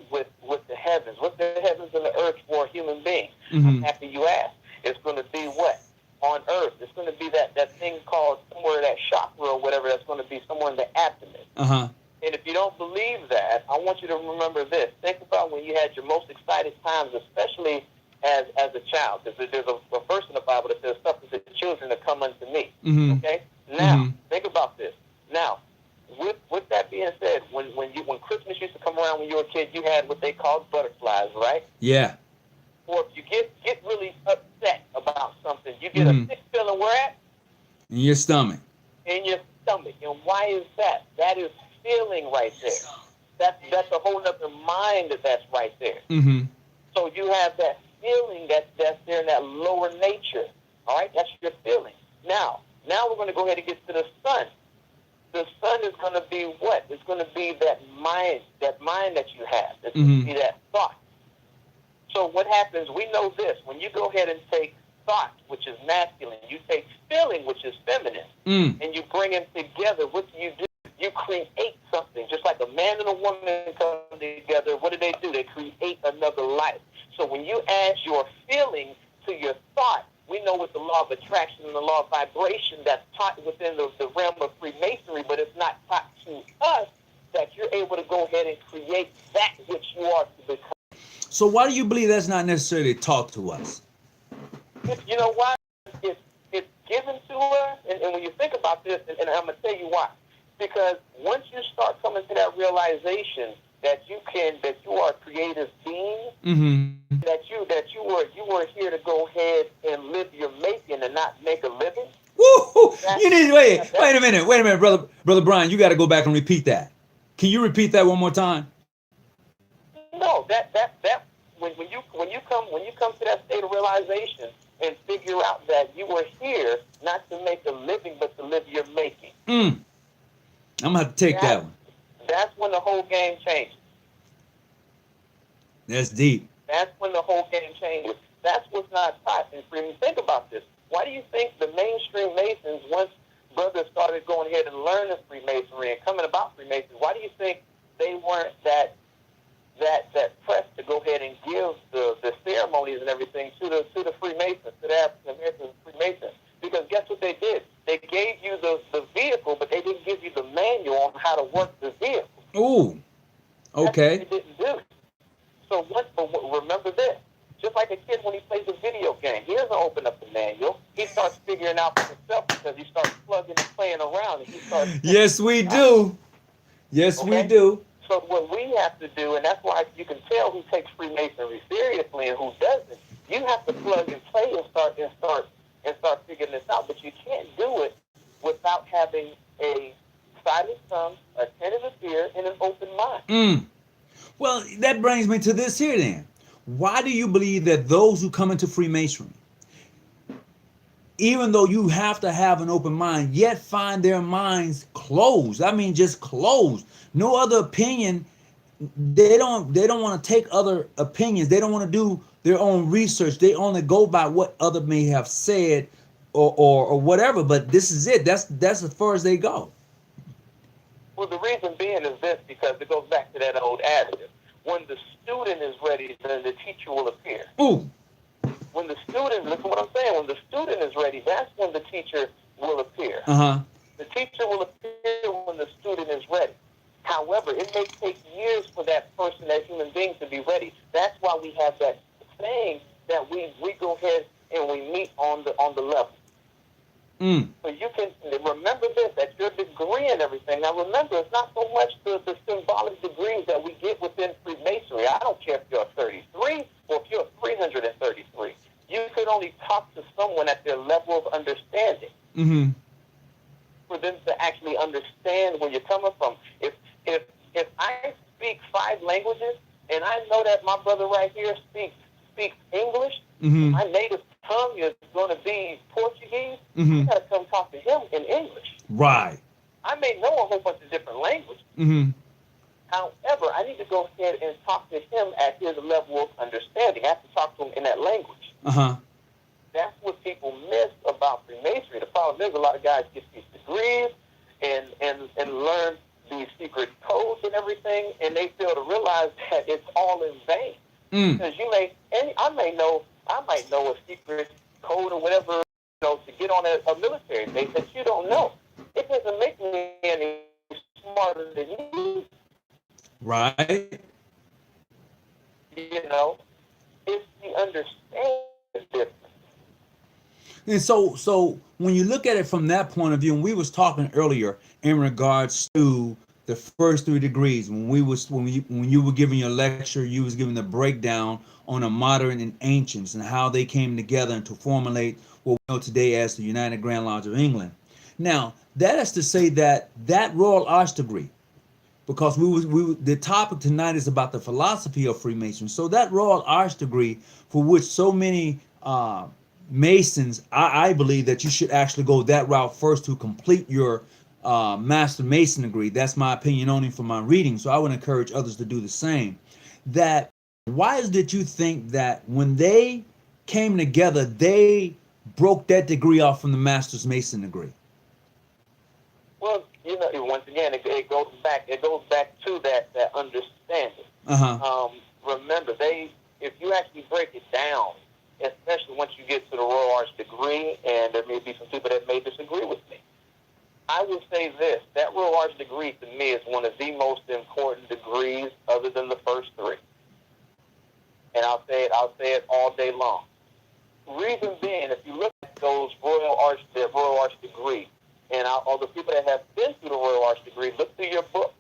the heavens. What's the heavens and the earth for a human being? Mm-hmm. I'm happy you asked. It's going to be what? On earth. It's going to be that thing called somewhere, that chakra or whatever, that's going to be somewhere in the abdomen. Uh-huh. And if you don't believe that, I want you to remember this. Think about when you had your most excited times, especially as a child. There's a verse in the Bible that says, "Suffer the children to come unto me." Mm-hmm. Okay? Now, think about this. Now, with that being said, when Christmas used to come around when you were a kid, you had what they called butterflies, right? Yeah. Or if you get really upset about something, you get a sick feeling where at? In your stomach. In your stomach. And why is that? That is feeling right there. That's a whole other mind that's right there. Mm-hmm. So you have that feeling that's there in that lower nature. All right? That's your feeling. Now we're going to go ahead and get to the sun. The sun is going to be what? It's going to be that mind that you have. It's going to be that thought. So what happens, we know this, when you go ahead and take thought, which is masculine, you take feeling, which is feminine, and you bring them together, what do? You create something. Just like a man and a woman come together, what do? They create another life. So when you add your feeling to your thought, we know with the law of attraction and the law of vibration that's taught within the realm of Freemasonry, but it's not taught to us, that you're able to go ahead and create that which you are to become. So why do you believe that's not necessarily taught to us? You know why? It's given to us, and when you think about this, and I'm gonna tell you why. Because once you start coming to that realization that you are a creative being, Mm-hmm. that you were here to go ahead and live your making and not make a living. Woo! That, You need wait a minute, brother Brian. You got to go back and repeat that. Can you repeat that one more time? no, when you come to that state of realization and figure out that you were here not to make a living but to live your making. I'm gonna have to take that one. That's when the whole game changes. That's deep. That's when the whole game changes. That's what's not taught in Freemasonry. Think about this. Why do you think the mainstream Masons, once brothers started going ahead and learning Freemasonry and coming about Freemasonry, why do you think they weren't that pressed to go ahead and give the ceremonies and everything to the Freemasons, to the African American Freemasons? Because guess what they did? They gave you the vehicle, but they didn't give you the manual on how to work the vehicle. Ooh. Okay. That's what they didn't do. So remember this. Just like a kid when he plays a video game, he doesn't open up the manual. He starts figuring out for himself because he starts plugging and playing around. And he starts. Yes, we do. Yes, okay? we do. So what we have to do, and that's why you can tell who takes Freemasonry seriously and who doesn't. You have to plug and play and start figuring this out. But you can't do it without having a silent tongue, attentive ear, and an open mind. Well, that brings me to this here then. Why do you believe that those who come into Freemasonry, even though you have to have an open mind, yet find their minds closed? I mean, just closed. No other opinion. They don't want to take other opinions. They don't want to do their own research. They only go by what other may have said or whatever. But this is it. That's as far as they go. Well, the reason being is this, because it goes back to that old adage. When the student is ready, then the teacher will appear. Ooh. When the student, listen to what I'm saying, when the student is ready, that's when the teacher will appear. Uh-huh. The teacher will appear when the student is ready. However, it may take years for that person, that human being, to be ready. That's why we have that saying that we go ahead and we meet on the level. So you can remember this, at your degree and everything. Now remember, it's not so much the symbolic degrees that we get within Freemasonry. I don't care if you're 33 or if you're 333. You could only talk to someone at their level of understanding. Mm-hmm. For them to actually understand where you're coming from. If I speak 5 languages and I know that my brother right here speaks English, my native tongue is going to be Portuguese, I got to come talk to him in English. Right. I may know a whole bunch of different languages. However, I need to go ahead and talk to him at his level of understanding. I have to talk to him in that language. That's what people miss about Freemasonry. The problem is a lot of guys get these degrees and learn these secret codes and everything, and they fail to realize that it's all in vain. Because I might know a secret code or whatever, to get on a military base that you don't know. It doesn't make me any smarter than you. Right. It's the understanding difference. And so when you look at it from that point of view, and we was talking earlier in regards to the first 3 degrees, when you were giving your lecture, you was giving the breakdown on the modern and ancients and how they came together and to formulate what we know today as the United Grand Lodge of England. Now, that is to say that Royal Arch degree, because the topic tonight is about the philosophy of Freemasonry. So that Royal Arch degree, for which so many Masons, I believe that you should actually go that route first to complete your Master Mason degree. That's my opinion only from my reading. So I would encourage others to do the same. That why is it you think that when they came together, they broke that degree off from the Master's Mason degree? Well, once again, it goes back to that understanding. Remember, if you actually break it down, especially once you get to the Royal Arch degree, and there may be some people that may disagree with me, I would say this: that Royal Arch degree to me is one of the most important degrees, other than the first 3. and I'll say it all day long. Reason being, if you look at those Royal Arch degree, and all the people that have been through the Royal Arch degree, look through your book,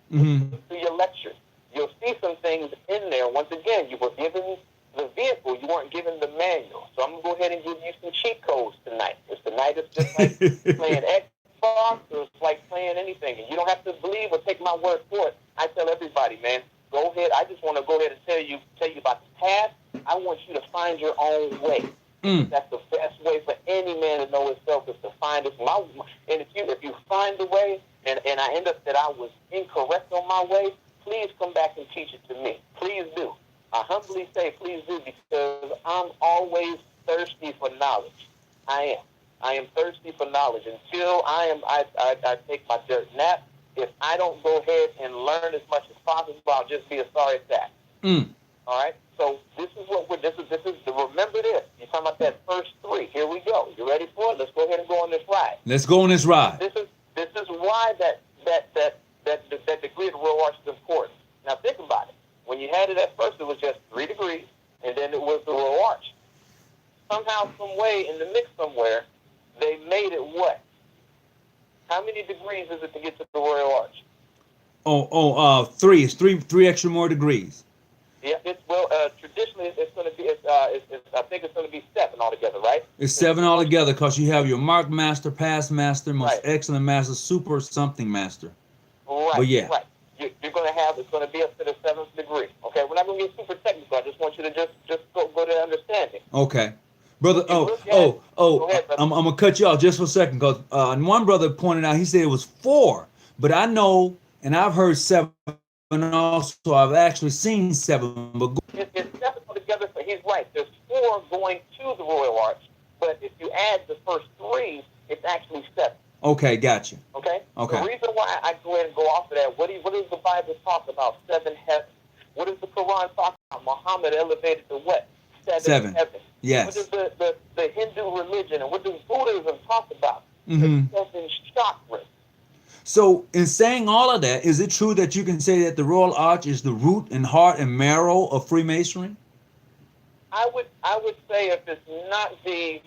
look through your lectures. You'll see some things in there. Once again, you were given the vehicle, you weren't given the manual. So I'm going to go ahead and give you some cheat codes tonight. Tonight is just like playing Xbox, or it's like playing anything. And you don't have to believe or take my word for it. I tell everybody, man, go ahead. I just want to go ahead and tell you about the path. I want you to find your own way. That's the best way for any man to know himself, is to find it. And if you find the way, and I end up that I was incorrect on my way, please come back and teach it to me. Please do. I humbly say please do, because I'm always thirsty for knowledge. I am thirsty for knowledge. Until I take my dirt nap, if I don't go ahead and learn as much as possible, I'll just be a sorry sack. All right? So this is remember this. You're talking about that first three. Here we go. You ready for it? Let's go ahead and go on this ride. Let's go on this ride. This is why that degree of the Royal Arch is important. Now think about it. When you had it at first, it was just 3 degrees, and then it was the Royal Arch. Somehow, some way, in the mix somewhere, they made it what? How many degrees is it to get to the Royal Arch? 3. It's three extra more degrees. Yeah, traditionally it's going to be. I think it's going to be 7 altogether, right? It's 7 altogether, because you have your marked master, past master, most Right. excellent master, super something master. Right. But yeah. Right. You're going to have. It's going to be up to the 7th degree. Okay, we're not going to get super technical. I just want you to just go to understanding. Okay. Brother, Go ahead, brother. I'm gonna cut you off just for a second, because one brother pointed out, he said it was 4, but I know, and I've heard 7 also. I've actually seen 7, but It's 7 altogether, so he's right. There's 4 going to the Royal Arch, but if you add the first 3, it's actually 7. okay, gotcha. Okay? Okay. The reason why I go ahead and go off of that, what does the Bible talk about? 7 heavens. What does the Quran talk about? Muhammad elevated to what? 7 heavens. Yes. What does the Hindu religion, and what does Buddhism talk about? Mm-hmm. The 7 chakras. So, in saying all of that, is it true that you can say that the Royal Arch is the root and heart and marrow of Freemasonry? I would say if it's not the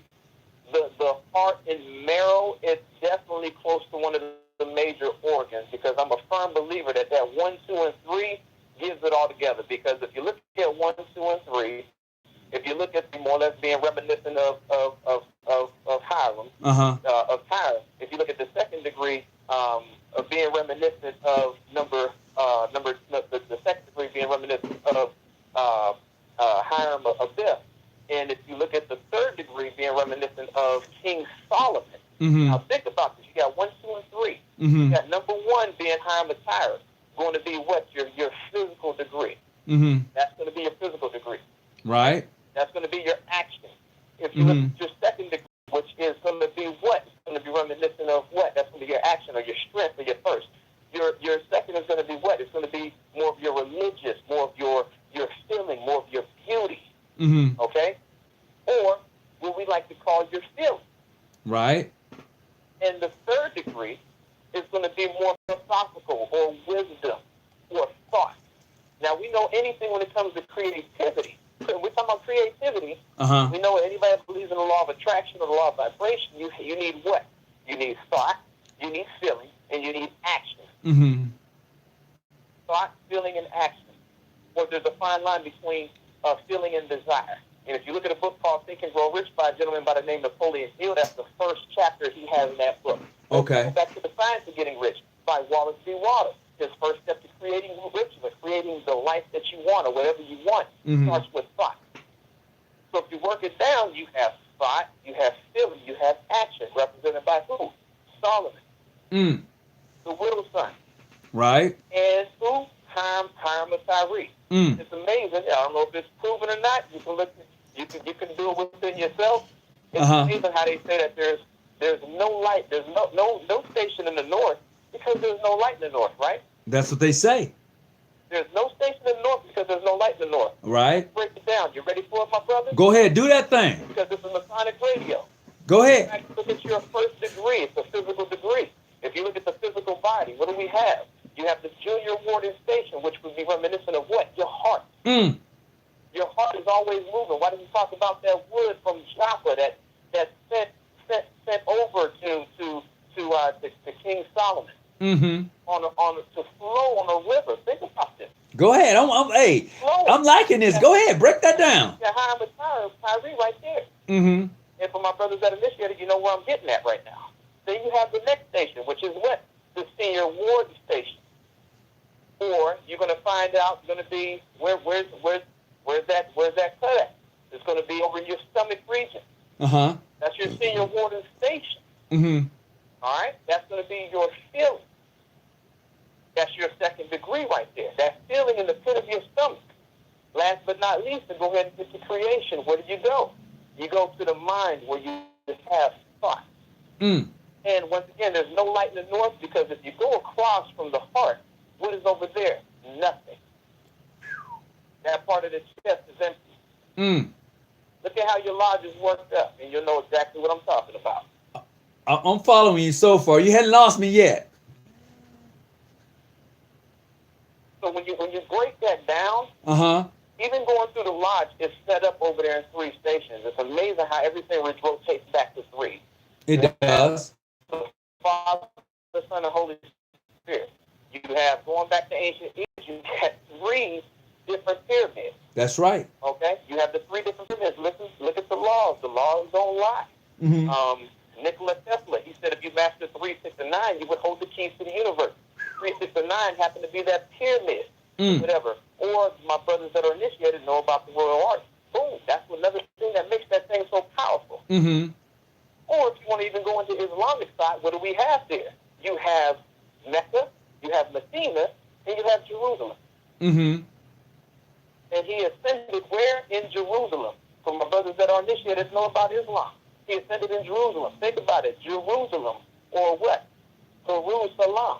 heart and marrow, it's definitely close to one of the major organs, because I'm a firm believer that 1, 2, and 3 gives it all together. Because if you look at 1, 2, and 3, if you look at more or less being reminiscent of Hiram, of Tyre, if you look at the 2nd degree, of being reminiscent of the 2nd degree being reminiscent of Hiram of Death, and if you look at the 3rd degree being reminiscent of King Solomon. Now think about this. You got 1, 2, and 3. You got number 1 being Hiram of Tyre, going to be what? Your physical degree. That's going to be your physical degree. Right. That's going to be your action. If you look at your 2nd degree, which is going to be what? It's going to be reminiscent of what? That's going to be your action or your strength or your first. Your 2nd is going to be what? It's going to be more of your religious, more of your feeling, more of your beauty. Okay? Or what we like to call your feeling. Right. And the 3rd degree is going to be more philosophical or wisdom or thought. Now, we know anything when it comes to creativity. We're talking about creativity. We know anybody that believes in the law of attraction or the law of vibration, you need what? You need thought, you need feeling, and you need action. Thought, feeling, and action. Well, there's a fine line between feeling and desire. And if you look at a book called Think and Grow Rich by a gentleman by the name of Napoleon Hill, that's the first chapter he has in that book. Okay. Go back to The Science of Getting Rich by Wallace B. Wallace. His first step to creating riches, creating the life that you want or whatever you want, starts with thought. So if you work it down, you have thought, you have feeling, you have action, represented by who? Solomon. The widow's son. Right. And who? Hiram of Tyre. It's amazing. I don't know if it's proven or not. You can look. You can do it within yourself. It's amazing how they say that there's no light. There's no station in the north because there's no light in the north. Right. That's what they say. There's no station in the north because there's no light in the north. Right. Break it down. You ready for it, my brother? Go ahead. Do that thing. Because this is Masonic radio. Go ahead. Look at your first degree. It's a physical degree. If you look at the physical body, what do we have? You have the junior warden station, which would be reminiscent of what? Your heart. Your heart is always moving. Why does he talk about that wood from Joppa that sent over to King Solomon to flow on a river? Think about this. Go ahead. Hey, I'm liking this. Go ahead. Break that down. Yeah, high Tyree right there. Mm-hmm. And for my brothers that initiated, you know where I'm getting at right now. Then you have the next station, which is what? The senior warden station. Or you're going to find out it's going to be where's that cut at? It's going to be over in your stomach region. Uh-huh. That's your senior warden station. Mm-hmm. All right? That's going to be your feeling. That's your second degree right there. That feeling in the pit of your stomach. Last but not least, to go ahead and get to creation, where do you go? You go to the mind where you just have thoughts. Mm. And once again, there's no light in the north, because if you go across from the heart, what is over there? Nothing. That part of the chest is empty. Mm. Look at how your lodge is worked up, and you'll know exactly what I'm talking about. I'm following you so far. You hadn't lost me yet. So when you break that down, Uh-huh. even going through the lodge, it's set up over there in 3 stations. It's amazing how everything rotates back to 3. It does. The Father, the Son, and Holy Spirit. You have, going back to ancient Egypt, you have 3 different pyramids. That's right. Okay? You have the 3 different pyramids. Listen, look at the laws. The laws don't lie. Mm-hmm. Nikola Tesla, he said if you master 3, 6, and 9, you would hold the keys to the universe. 3, 6, and 9 happen to be that pyramid, whatever. Or my brothers that are initiated know about the royal arch. Boom, that's another thing that makes that thing so powerful. Mm-hmm. Or if you want to even go into Islamic side, what do we have there? You have Mecca, you have Medina, and you have Jerusalem. Mm-hmm. And he ascended where? In Jerusalem. For my brothers that are initiated know about Islam. He ascended in Jerusalem. Think about it. Jerusalem, or what? Jerusalem.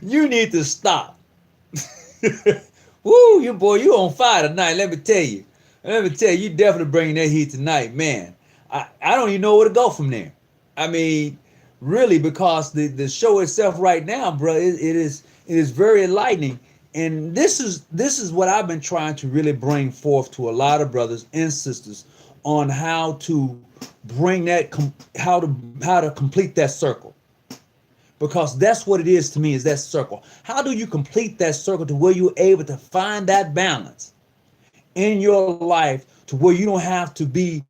You need to stop. Woo, you on fire tonight. Let me tell you. You definitely bringing that heat tonight, man. I don't even know where to go from there. I mean, really, because the show itself right now, bro, it is very enlightening. And this is what I've been trying to really bring forth to a lot of brothers and sisters on how to bring that, how to complete that circle. Because that's what it is to me, is that circle. How do you complete that circle to where you're able to find that balance in your life to where you don't have to be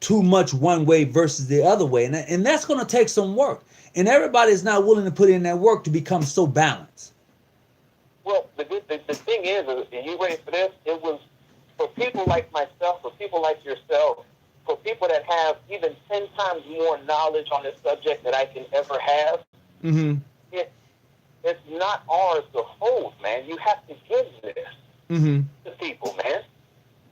too much one way versus the other way? And that's going to take some work. And everybody's not willing to put in that work to become so balanced. Well, the thing is, and you ready for this? It was for people like myself, for people like yourself, for people that have even 10 times more knowledge on this subject that I can ever have. Mm-hmm. It's not ours to hold, man. You have to give this to people, man.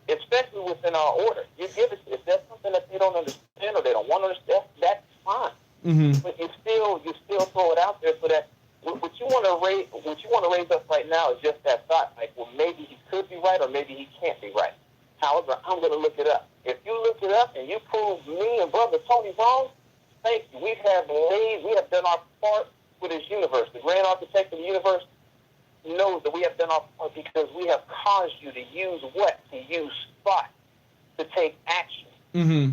Especially within our order. You give it, if there's something that they don't understand or they don't want to understand, that's fine. Mm-hmm. But you still throw it out there so that what you want to raise up right now is just that thought, like, well, maybe he could be right or maybe he can't be right. However, I'm going to look it up. If you look it up and you prove me and Brother Tony wrong, thank you. We have done our part with this universe. The grand architect of the universe knows that we have done our part because we have caused you to use what? To use thought, to take action. Mm-hmm.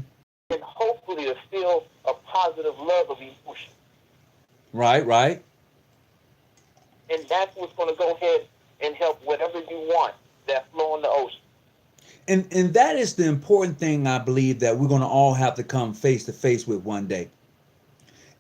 And hopefully to feel a positive love of emotion. Right. And that's what's going to go ahead and help whatever you want that flow in the ocean. And that is the important thing, I believe, that we're going to all have to come face to face with one day.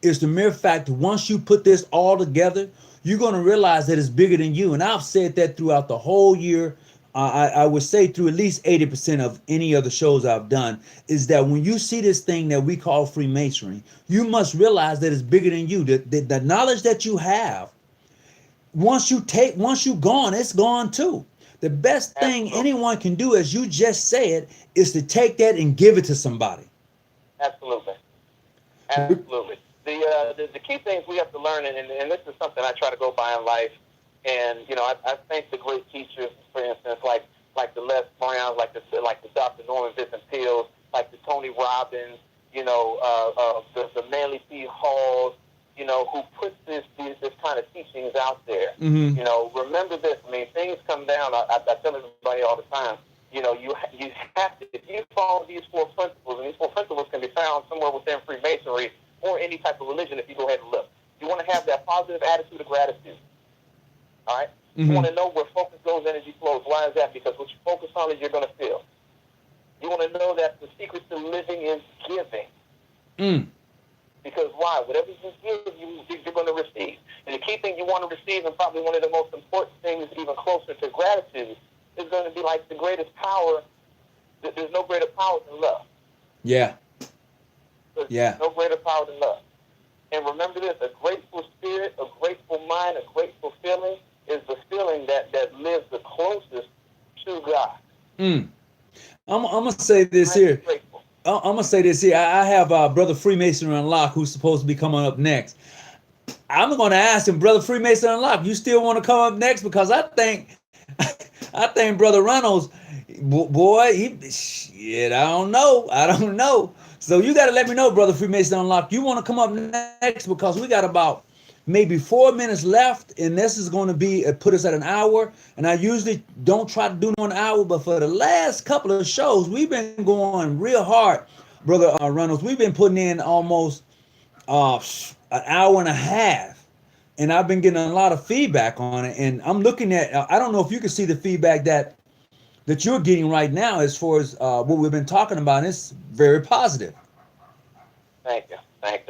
Is the mere fact that once you put this all together, you're going to realize that it's bigger than you. And I've said that throughout the whole year. I would say through at least 80% of any of the shows I've done, is that when you see this thing that we call Freemasonry, you must realize that it's bigger than you. The knowledge that you have, once you're gone, it's gone too. The best thing anyone can do, as you just said, is to take that and give it to somebody. Absolutely. The key things we have to learn, and this is something I try to go by in life, and I thank the great teachers, for instance, like the Les Browns, like the Dr. Norman Vincent Peale, like the Tony Robbins, the Manly P. Halls, who puts this kind of teachings out there. Mm-hmm. Remember this. I mean, down. I tell everybody all the time, you know, you have to, if you follow these 4 principles, and these 4 principles can be found somewhere within Freemasonry or any type of religion if you go ahead and look. You want to have that positive attitude of gratitude. All right? You want to know where focus goes, energy flows. Why is that? Because what you focus on is you're going to feel. You want to know that the secret to living is giving. Because why? Whatever you give, you're going to receive. And the key thing you want to receive, and probably one of the most important things, even closer to gratitude, is going to be like the greatest power. There's no greater power than love. Yeah. There's no greater power than love. And remember this, a grateful spirit, a grateful mind, a grateful feeling is the feeling that lives the closest to God. I'm going to say this here. I'm going to say this here. I have Brother Freemason Unlocked, who's supposed to be coming up next. I'm going to ask him, Brother Freemason Unlocked, you still want to come up next? Because I think Brother Reynolds, boy, I don't know. So you got to let me know, Brother Freemason Unlocked. You want to come up next? Because we got about maybe 4 minutes left, and this is going to be put us at an hour. And I usually don't try to do 1 hour, but for the last couple of shows, we've been going real hard, Brother Reynolds. We've been putting in almost an hour and a half, and I've been getting a lot of feedback on it. And I'm looking at, I don't know if you can see the feedback that you're getting right now as far as what we've been talking about. And it's very positive. Thank you.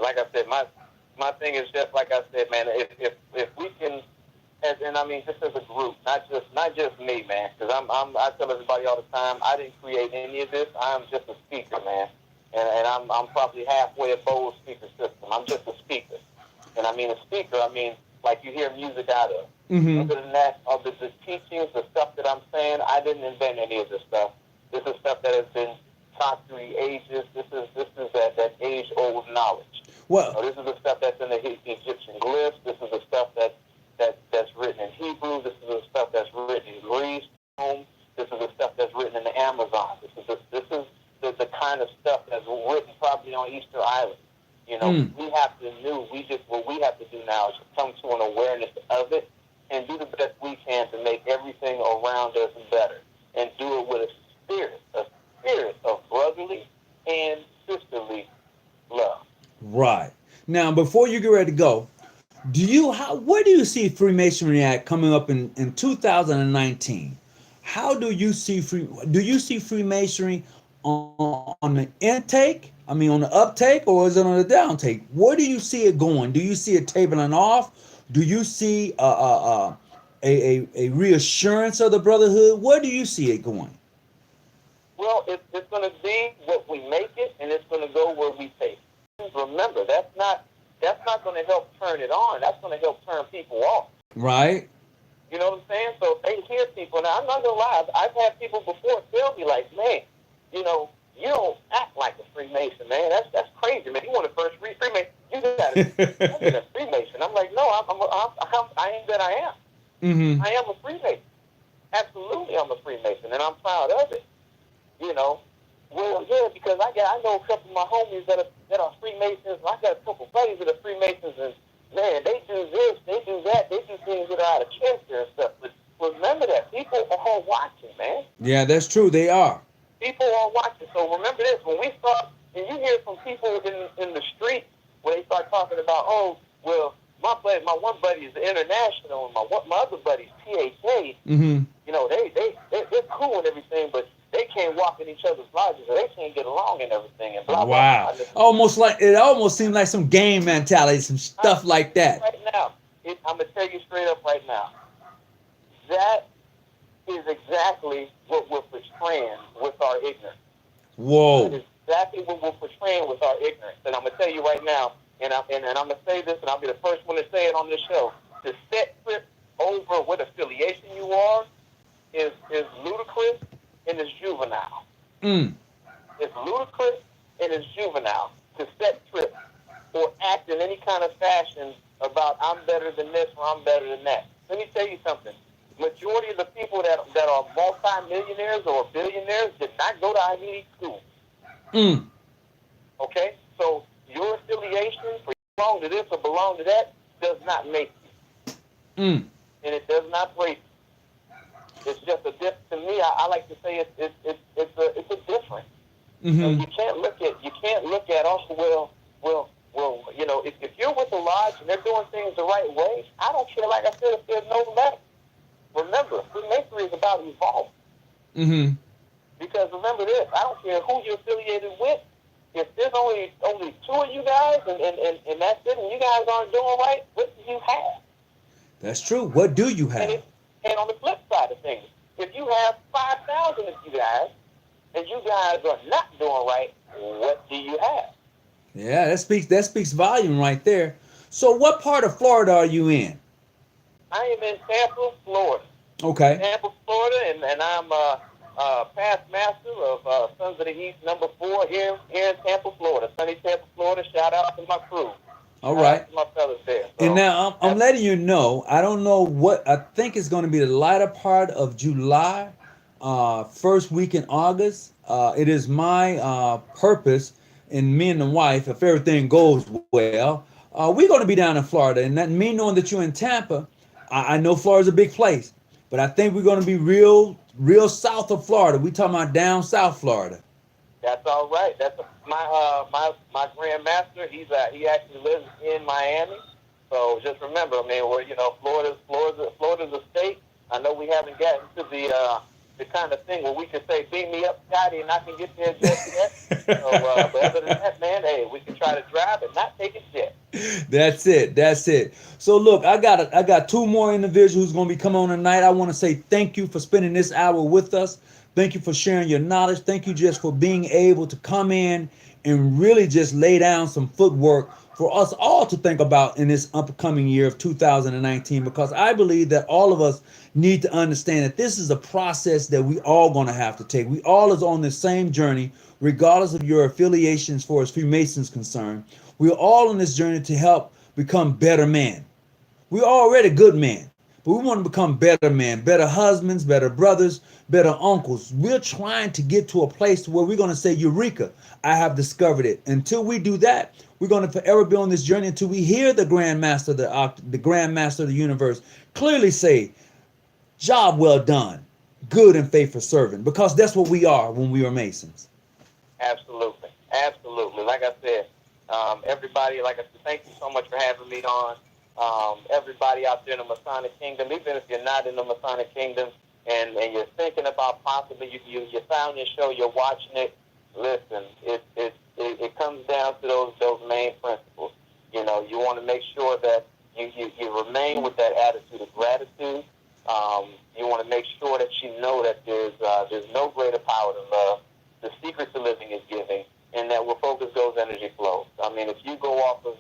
Like I said, my thing is just like I said, man. If we can, and I mean just as a group, not just me, man. Because I tell everybody all the time, I didn't create any of this. I'm just a speaker, man. And I'm probably halfway above speaker system. I'm just a speaker. And I mean a speaker, I mean like you hear music out of. Other than that, the teachings, the stuff that I'm saying, I didn't invent any of this stuff. This is stuff that has been taught through the ages. This is that age-old knowledge. Well, this is the stuff that's in the Egyptian glyphs. This is the stuff that's written in Hebrew. This is the stuff that's written in Greece, Rome. This is the stuff that's written in the Amazon. This is the kind of stuff that's written probably on Easter Island. You know, we have to know. What we have to do now is come to an awareness of it and do the best we can to make everything around us better, and do it with a spirit of brotherly and sisterly love. Right. Now, before you get ready to go, where do you see Freemasonry at coming up in 2019? How do you see Freemasonry on the intake? I mean, on the uptake, or is it on the downtake? Where do you see it going? Do you see it tabling off? Do you see a reassurance of the brotherhood? Where do you see it going? Well, it's going to be what we make it, and it's going to go where we take it. Remember, that's not going to help turn it on. That's going to help turn people off. Right. You know what I'm saying? So if they hear people, now I'm not going to lie, I've had people before tell me like, man, you know, you don't act like a Freemason, man. That's crazy, man. You want to first Freemason? You got to be a Freemason. I'm like, no, I ain't that I am. I am a Freemason. Absolutely, I'm a Freemason, and I'm proud of it. You know, well, yeah, because I know a couple of my homies that are Freemasons. I got a couple buddies that are Freemasons, and man, they do this, they do that, they do things that are out of character and stuff. But remember that people are watching, man. Yeah, that's true. They are. People are watching. So remember this: when we start, and you hear from people in the street where they start talking about, oh, well, my one buddy is international, and my other buddy's PHA. You know, they're cool and everything, but they can't walk in each other's lodges, or they can't get along and everything, and blah, blah, blah. It almost seemed like some game mentality, some stuff like that. Right now, I'm going to tell you straight up right now, that is exactly what we're portraying with our ignorance. Whoa. That is exactly what we're portraying with our ignorance. And I'm going to tell you right now, and I'm going to say this, and I'll be the first one to say it on this show, to set trip over what affiliation you are is ludicrous and it's juvenile. It's ludicrous and it's juvenile to set trip or act in any kind of fashion about I'm better than this or I'm better than that. Let me tell you something. Majority of the people that are multi-millionaires or billionaires did not go to Ivy League school. Okay? So your affiliation, for you belong to this or belong to that, does not make you. And it does not break you. It's just a difference. To me, I like to say it's a difference. Mm-hmm. You can't look at if you're with the lodge and they're doing things the right way, I don't care. Like I said, if there's no left. Remember, Freemasonry is about evolving. Mm-hmm. Because remember this, I don't care who you're affiliated with. If there's only two of you guys and that's it, and you guys aren't doing right, what do you have? That's true. What do you have? And on the flip side of things, if you have 5,000 of you guys and you guys are not doing right, what do you have? Yeah, that speaks volume right there. So what part of Florida are you in? I am in Tampa, Florida. Okay. Tampa, Florida, and I'm past master of Sons of the East #4 here in Tampa, Florida. Sunny Tampa, Florida. Shout out to my crew. All right. Shout out to my fellas there. So, and now I'm letting you know, I don't know what, I think it's going to be the latter part of July, first week in August. It is my purpose, and me and the wife, if everything goes well, we're going to be down in Florida. And that, me knowing that you're in Tampa, I know Florida's a big place, but I think we're going to be real south of Florida. We talking about down South Florida. That's all right. That's my Grand Master. He actually lives in Miami. So just remember, I mean, Florida's a state. I know we haven't gotten to the kind of thing where we can say, "Beam me up, Scotty," and I can get there just yet. So, but other than that, man, hey, we can try to drive and not take a jet. That's it. So look, I got two more individuals who's going to be coming on tonight. I want to say thank you for spending this hour with us. Thank you for sharing your knowledge. Thank you just for being able to come in and really just lay down some footwork for us all to think about in this upcoming year of 2019, because I believe that all of us need to understand that this is a process that we all going to have to take. We all is on the same journey, regardless of your affiliations as far as Freemasons concerned. We're all on this journey to help become better men. We're already good men, but we want to become better men, better husbands, better brothers, better uncles. We're trying to get to a place where we're going to say, Eureka, I have discovered it. Until we do that, we're going to forever be on this journey until we hear the Grand Master, the Grand Master of the universe clearly say, job well done, good and faithful servant, because that's what we are when we are Masons. Absolutely. Like I said, everybody, like I said, thank you so much for having me on. Everybody out there in the Masonic Kingdom, even if you're not in the Masonic Kingdom and you're thinking about possibly you found your show, you're watching it, listen, it comes down to those main principles. You know, you want to make sure that you remain with that attitude of gratitude. You want to make sure that you know that there's no greater power than love. The secret to living is giving, and that where focus goes, energy flows. I mean, if you go off of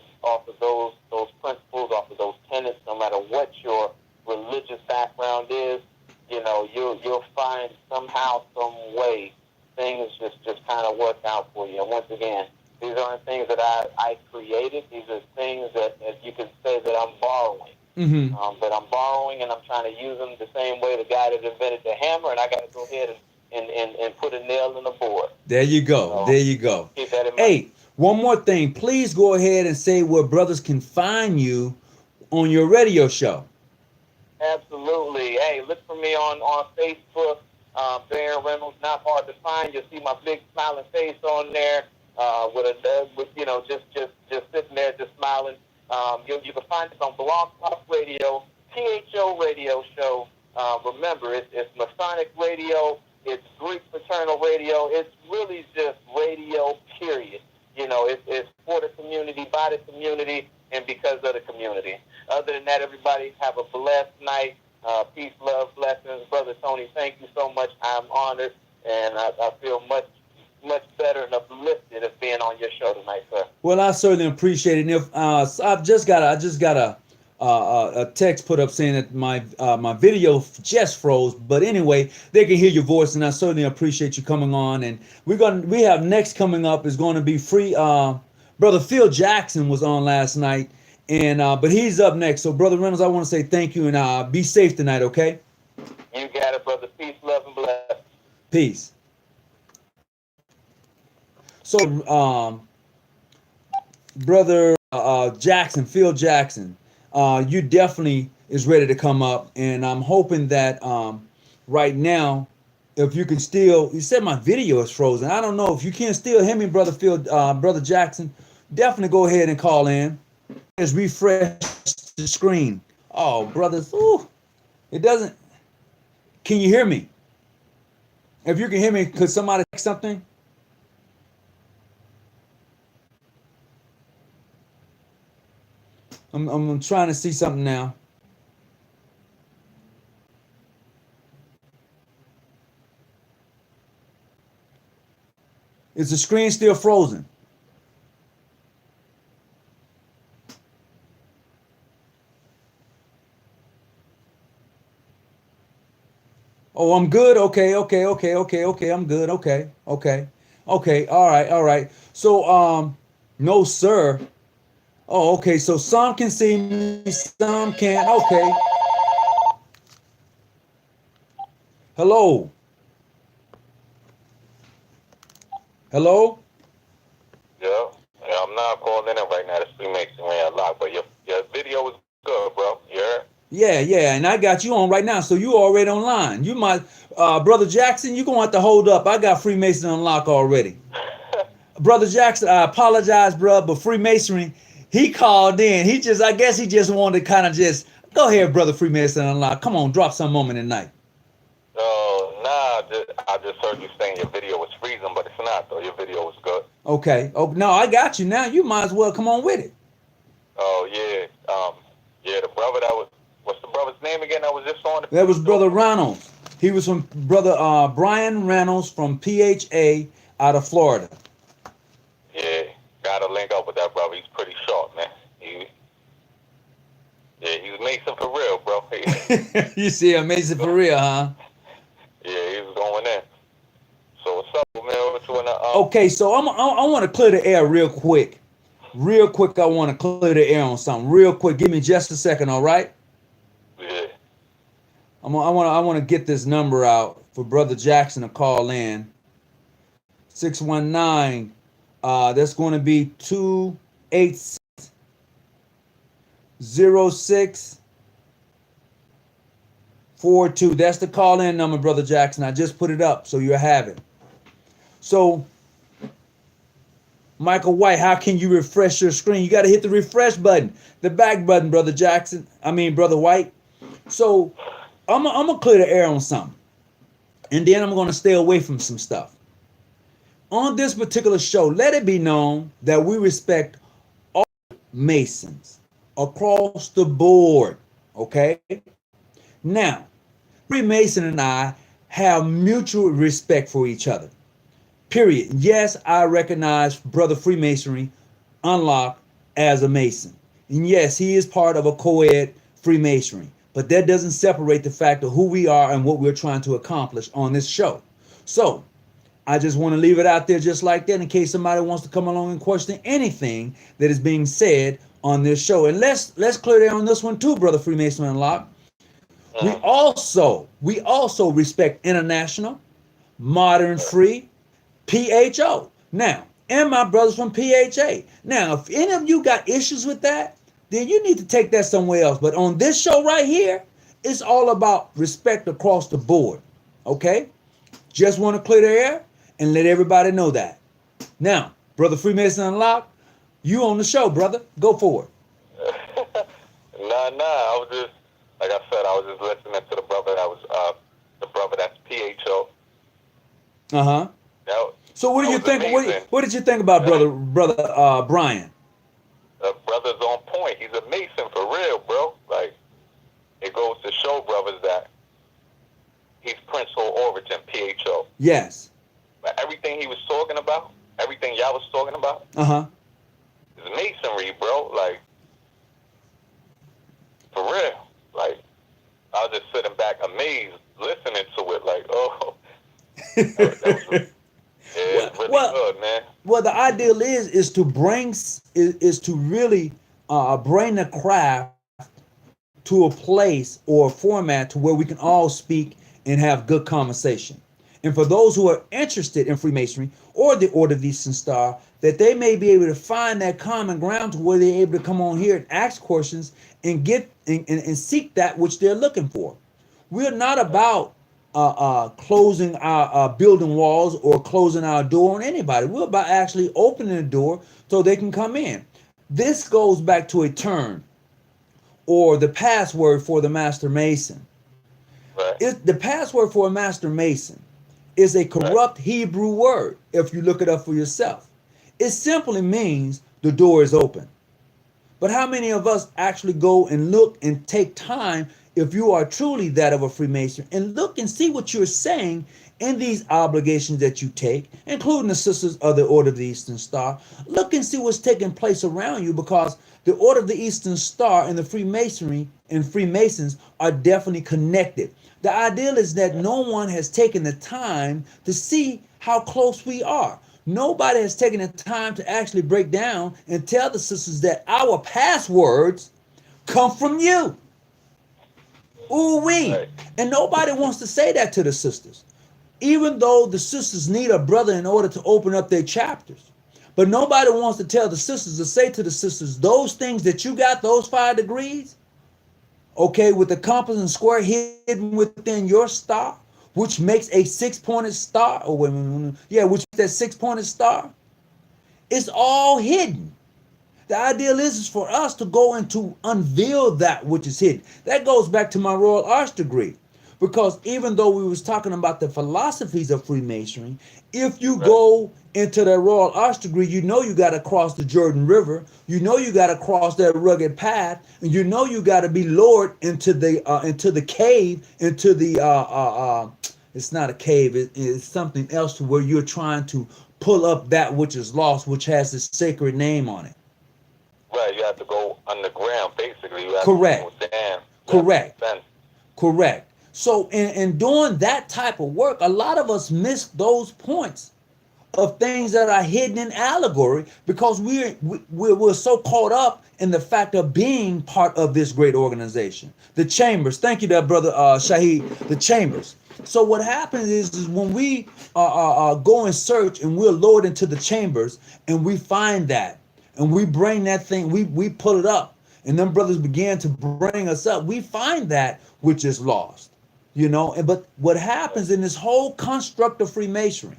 those principles, off of those tenets, no matter what your religious background is, you know, you'll find somehow, some way, things just kind of work out for you. And once again, these aren't things that I created. These are things that you can say that I'm borrowing. Mm-hmm. But I'm borrowing and I'm trying to use them the same way the guy that invented the hammer, and I got to go ahead and put a nail in the board. There you go. So, there you go. Keep that in mind. Hey, one more thing. Please go ahead and say where brothers can find you on your radio show. Absolutely. Hey, look for me on Facebook. Baron Reynolds, not hard to find. You'll see my big smiling face on there with just sitting there just smiling. You can find us on Blog Talk Radio, PHO radio show. Remember, it's Masonic radio. It's Greek Fraternal Radio. It's really just radio, period. You know, it's for the community, by the community, and because of the community. Other than that, everybody have a blessed night. Peace, love, blessings. Brother Tony, thank you so much. I'm honored, and I feel much better and uplifted of being on your show tonight, sir. Well, I certainly appreciate it. And if I just got a text put up saying that my video just froze, but anyway, they can hear your voice, and I certainly appreciate you coming on. And we have next coming up is going to be Brother Phil Jackson was on last night, and but he's up next. So Brother Reynolds, I want to say thank you, and be safe tonight, okay? You got it, brother. Peace, love, and blessings. Peace. So Brother Jackson, Phil Jackson, you definitely is ready to come up, and I'm hoping that right now. If you can still, you said my video is frozen. I don't know if you can still hear me, brother Phil, brother Jackson. Definitely go ahead and call in. Just refresh the screen. Oh, brothers, ooh, it doesn't. Can you hear me? If you can hear me, could somebody say something? I'm trying to see something now. Is the screen still frozen? Oh, I'm good. Okay. I'm good. Okay. All right. So, no, sir. Oh, okay. So some can see me, some can't. Okay. Hello. Hello. Yeah. Yeah, I'm not calling in right now. It's Freemasonry a lot, but your video was good, bro. You heard? Yeah, and I got you on right now, so you already online. You might, brother Jackson, you gonna have to hold up. I got Freemason unlock already. Brother Jackson, I apologize, bro, but Freemasonry, he called in. I guess he just wanted to kind of just go ahead, brother Freemason unlock. Come on, drop some moment tonight. Oh, nah, I just heard you saying your video was freezing, but it's not, though. Your video was good. Okay. Oh no, I got you now. You might as well come on with it. Oh, yeah. Yeah, the brother what's the brother's name again that was just on the That was brother Reynolds. He was from brother Brian Reynolds from PHA out of Florida. Yeah, gotta link up with that brother. He's pretty sharp, man. He's Mason for real, bro. You see, amazing for real, huh? Yeah, he was going in. So what's up, man? What you wanna, Okay, so I want to clear the air real quick. Real quick, I want to clear the air on something. Real quick, give me just a second, all right? Yeah. I want to get this number out for brother Jackson to call in. 619. That's going to be 286 0642. That's the call in number, brother Jackson. I just put it up so you have it. So, Michael White, how can you refresh your screen? You got to hit the refresh button, the back button, brother Jackson. Brother White. So, I'm gonna clear the air on something, and then I'm gonna stay away from some stuff. On this particular show, let it be known that we respect all Masons across the board. Okay. Now, Freemason and I have mutual respect for each other. Period. Yes, I recognize Brother Freemasonry unlocked as a Mason. And yes, he is part of a co-ed Freemasonry. But that doesn't separate the fact of who we are and what we're trying to accomplish on this show. So, I just want to leave it out there just like that in case somebody wants to come along and question anything that is being said on this show. And let's clear it on this one too, Brother Freemason Unlocked. We also respect international, modern free, PHO. Now, and my brothers from PHA. Now, if any of you got issues with that, then you need to take that somewhere else. But on this show right here, it's all about respect across the board. Okay? Just want to clear the air and let everybody know that. Now, Brother Freemason Unlocked, you on the show, brother. Go for it. Nah. I was just, like I said, I was just listening to the brother that's PHO. Uh-huh. So what do you think? What did you think about brother Brian? The brother's on point. He's a Mason for real, bro. Like, it goes to show brothers that he's principal origin, PHO. Yes. But everything he was talking about, everything y'all was talking about, is Masonry, bro. Like, for real. Like, I was just sitting back amazed, listening to it. Like, oh, that was it's really good, man. Well, the ideal is to bring is to really bring the craft to a place or a format to where we can all speak and have good conversation. And for those who are interested in Freemasonry or the Order of the Eastern Star, that they may be able to find that common ground to where they're able to come on here and ask questions and get and seek that which they're looking for. We're not about closing our building walls or closing our door on anybody. We're about actually opening the door so they can come in. This goes back to a term or the password for the Master Mason. Right. The password for a Master Mason is a corrupt Hebrew word, if you look it up for yourself. It simply means the door is open. But how many of us actually go and look and take time, if you are truly that of a Freemason, and look and see what you're saying in these obligations that you take, including the Sisters of the Order of the Eastern Star? Look and see what's taking place around you, because the Order of the Eastern Star and the Freemasonry and Freemasons are definitely connected. The ideal is that no one has taken the time to see how close we are. Nobody has taken the time to actually break down and tell the sisters that our passwords come from you. Ooh-wee. Right. And nobody wants to say that to the sisters, even though the sisters need a brother in order to open up their chapters. But nobody wants to tell the sisters, to say to the sisters, those things that you got, those 5 degrees, okay, with the compass and square hidden within your star, which makes a 6-pointed star, which makes that 6-pointed star, it's all hidden. The ideal is for us to go and to unveil that which is hidden. That goes back to my Royal Arts degree, because even though we was talking about the philosophies of Freemasonry, if you go into the Royal Arts degree, you know you got to cross the Jordan River, you know you got to cross that rugged path, and you know you got to be lowered into the cave, into the it's not a cave, it's something else, to where you're trying to pull up that which is lost, which has this sacred name on it. Right, you have to go underground, basically. You have Correct. to go down. Correct. Correct. So in doing that type of work, a lot of us miss those points of things that are hidden in allegory, because we're so caught up in the fact of being part of this great organization. The chambers. Thank you there, brother Shahid. The chambers. So what happens is when we go and search and we're lowered into the chambers and we find that, and we bring that thing, we pull it up, and them brothers began to bring us up, we find that which is lost, but what happens in this whole construct of Freemasonry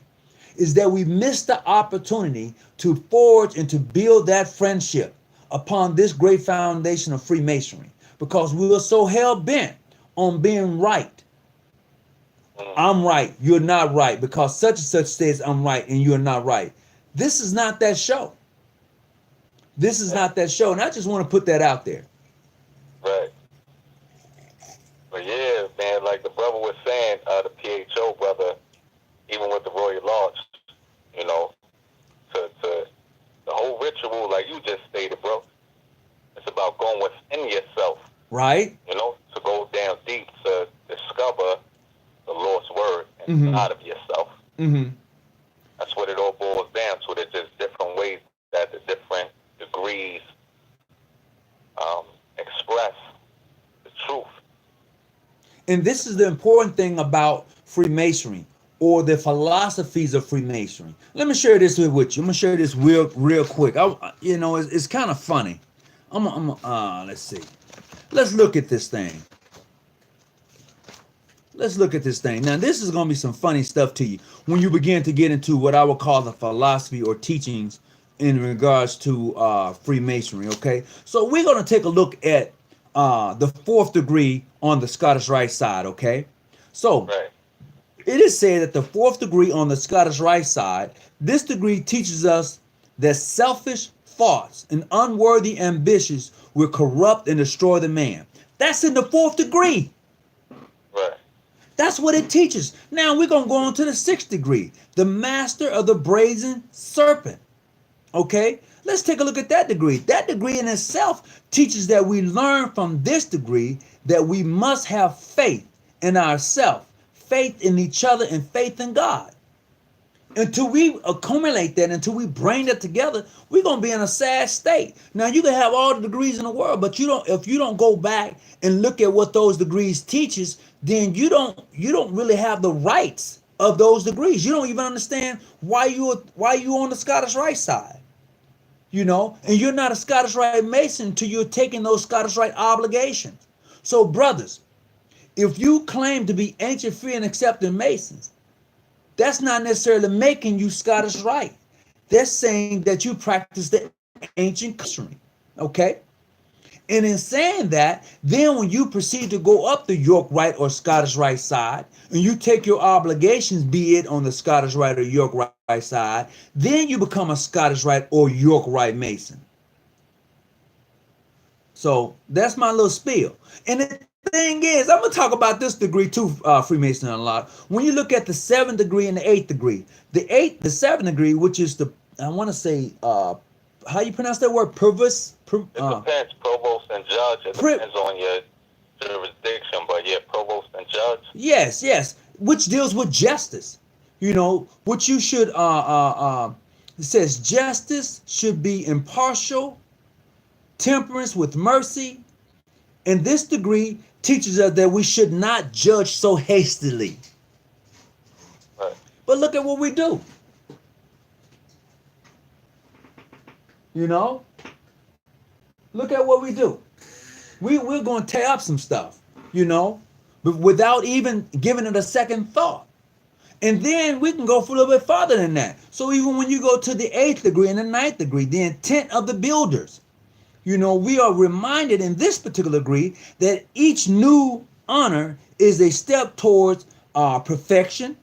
is that we miss the opportunity to forge and to build that friendship upon this great foundation of Freemasonry, because we are so hell-bent on being right. I'm right, you're not right, because such and such says I'm right and you're not right. This is not that show. This is not that show, and I just want to put that out there. Right. But yeah, man, like the brother was saying, the PHO brother, even with the Royal Lodge, to the whole ritual, like you just stated, bro, it's about going within yourself. Right. To go down deep to discover the lost word inside of yourself. Mm-hmm. That's what it all boils down to. There's just different ways that the different degrees express the truth. And this is the important thing about Freemasonry, or the philosophies of Freemasonry. Let me share this with you. I'm gonna share this real quick. It's kind of funny. Let's see. Let's look at this thing. Let's look at this thing. Now, this is going to be some funny stuff to you when you begin to get into what I would call the philosophy or teachings in regards to Freemasonry, okay? So we're going to take a look at the 4th degree on the Scottish Rite side, okay? So it is said that the 4th degree on the Scottish Rite side, this degree teaches us that selfish thoughts and unworthy ambitions will corrupt and destroy the man. That's in the 4th degree. Right. That's what it teaches. Now we're going to go on to the 6th degree, the master of the brazen serpent. Okay, let's take a look at that degree. That degree in itself teaches that we learn from this degree that we must have faith in ourselves, faith in each other, and faith in God. Until we accumulate that, until we bring that together, we're going to be in a sad state. Now, you can have all the degrees in the world, but if you don't go back and look at what those degrees teaches, then you don't really have the rights of those degrees. You don't even understand why you on the Scottish Rite side. And you're not a Scottish Rite Mason until you're taking those Scottish Rite obligations. So, brothers, if you claim to be ancient, free, and accepting Masons, that's not necessarily making you Scottish Rite. They're saying that you practice the ancient Masonry, okay? And in saying that, then when you proceed to go up the York Rite or Scottish Rite side, and you take your obligations, be it on the Scottish Rite or York Rite side, then you become a Scottish Rite or York Rite Mason. So that's my little spiel. And the thing is, I'm gonna talk about this degree too, Freemason a lot. When you look at the 7th degree and the 8th degree, the 7th degree, which is the, I want to say, how you pronounce that word? Provost. It depends, provost and judge. It depends on your jurisdiction, but yeah, provost and judge. Yes, yes, which deals with justice. You know, which you should. It says justice should be impartial, temperance with mercy, and this degree teaches us that we should not judge so hastily. Right. But look at what we do. You know, look at what we do. We're going to tear up some stuff, you know, but without even giving it a second thought. And then we can go for a little bit farther than that. So even when you go to the 8th degree and the 9th degree, the intent of the builders, you know, we are reminded in this particular degree that each new honor is a step towards perfection.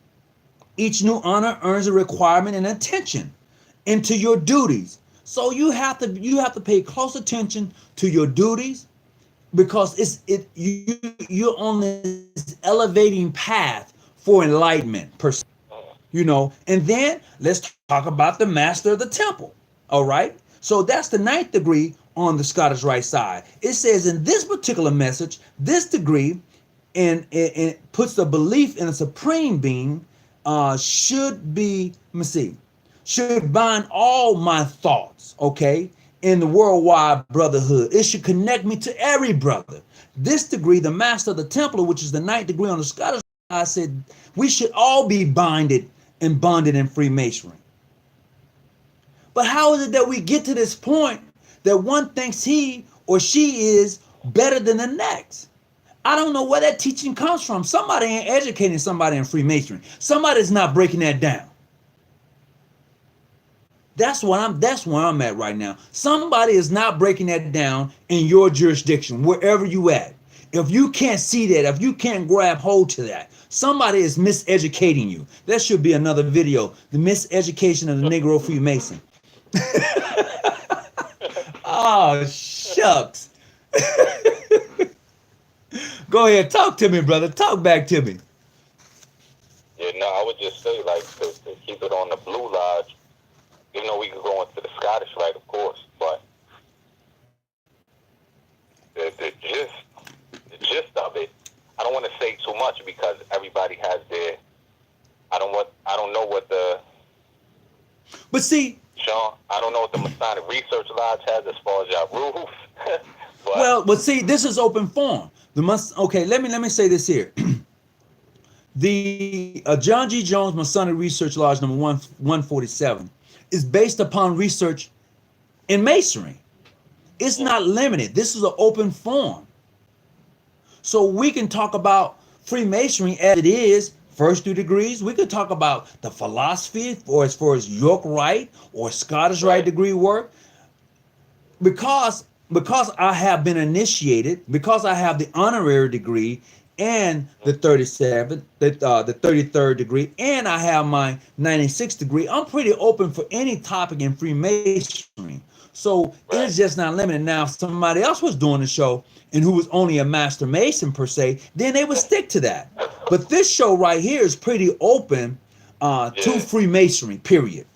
Each new honor earns a requirement and attention into your duties. So you have to pay close attention to your duties, because you're on this elevating path for enlightenment, per se, you know. And then let's talk about the master of the temple. All right, so that's the 9th degree on the Scottish Rite side. It says in this particular message, this degree and it puts the belief in a supreme being should be, let me see, should bind all my thoughts, okay, in the worldwide brotherhood. It should connect me to every brother. This degree, the Master of the Templar, which is the 9th degree on the Scottish, I said we should all be bonded and bonded in Freemasonry. But how is it that we get to this point that one thinks he or she is better than the next? I don't know where that teaching comes from. Somebody ain't educating somebody in Freemasonry. Somebody's not breaking that down. That's where I'm at right now. Somebody is not breaking that down in your jurisdiction, wherever you at. If you can't see that, if you can't grab hold to that, somebody is miseducating you. That should be another video, the miseducation of the Negro Freemason. Oh, shucks. Go ahead, talk to me, brother. Talk back to me. Yeah, no, I would just say, like, to keep it on the Blue Lodge, even though we could go into the Scottish Rite, of course, but the gist of it, I don't want to say too much because everybody has their, I don't know what the, but see, Sean, I don't know what the Masonic Research Lodge has as far as y'all rules. but see, this is open forum. Okay, let me say this here. The John G. Jones Masonic Research Lodge number 147 is based upon research in Masonry. It's not limited. This is an open forum. So we can talk about Freemasonry as it is, first 2 degrees. We could talk about the philosophy, or as far as York Rite or Scottish Rite degree work. Because I have been initiated, because I have the honorary degree and the 37th, the 33rd degree, and I have my 96th degree, I'm pretty open for any topic in Freemasonry. So it's just not limited. Now, if somebody else was doing the show and who was only a Master Mason per se, then they would stick to that. But this show right here is pretty open to Freemasonry, period.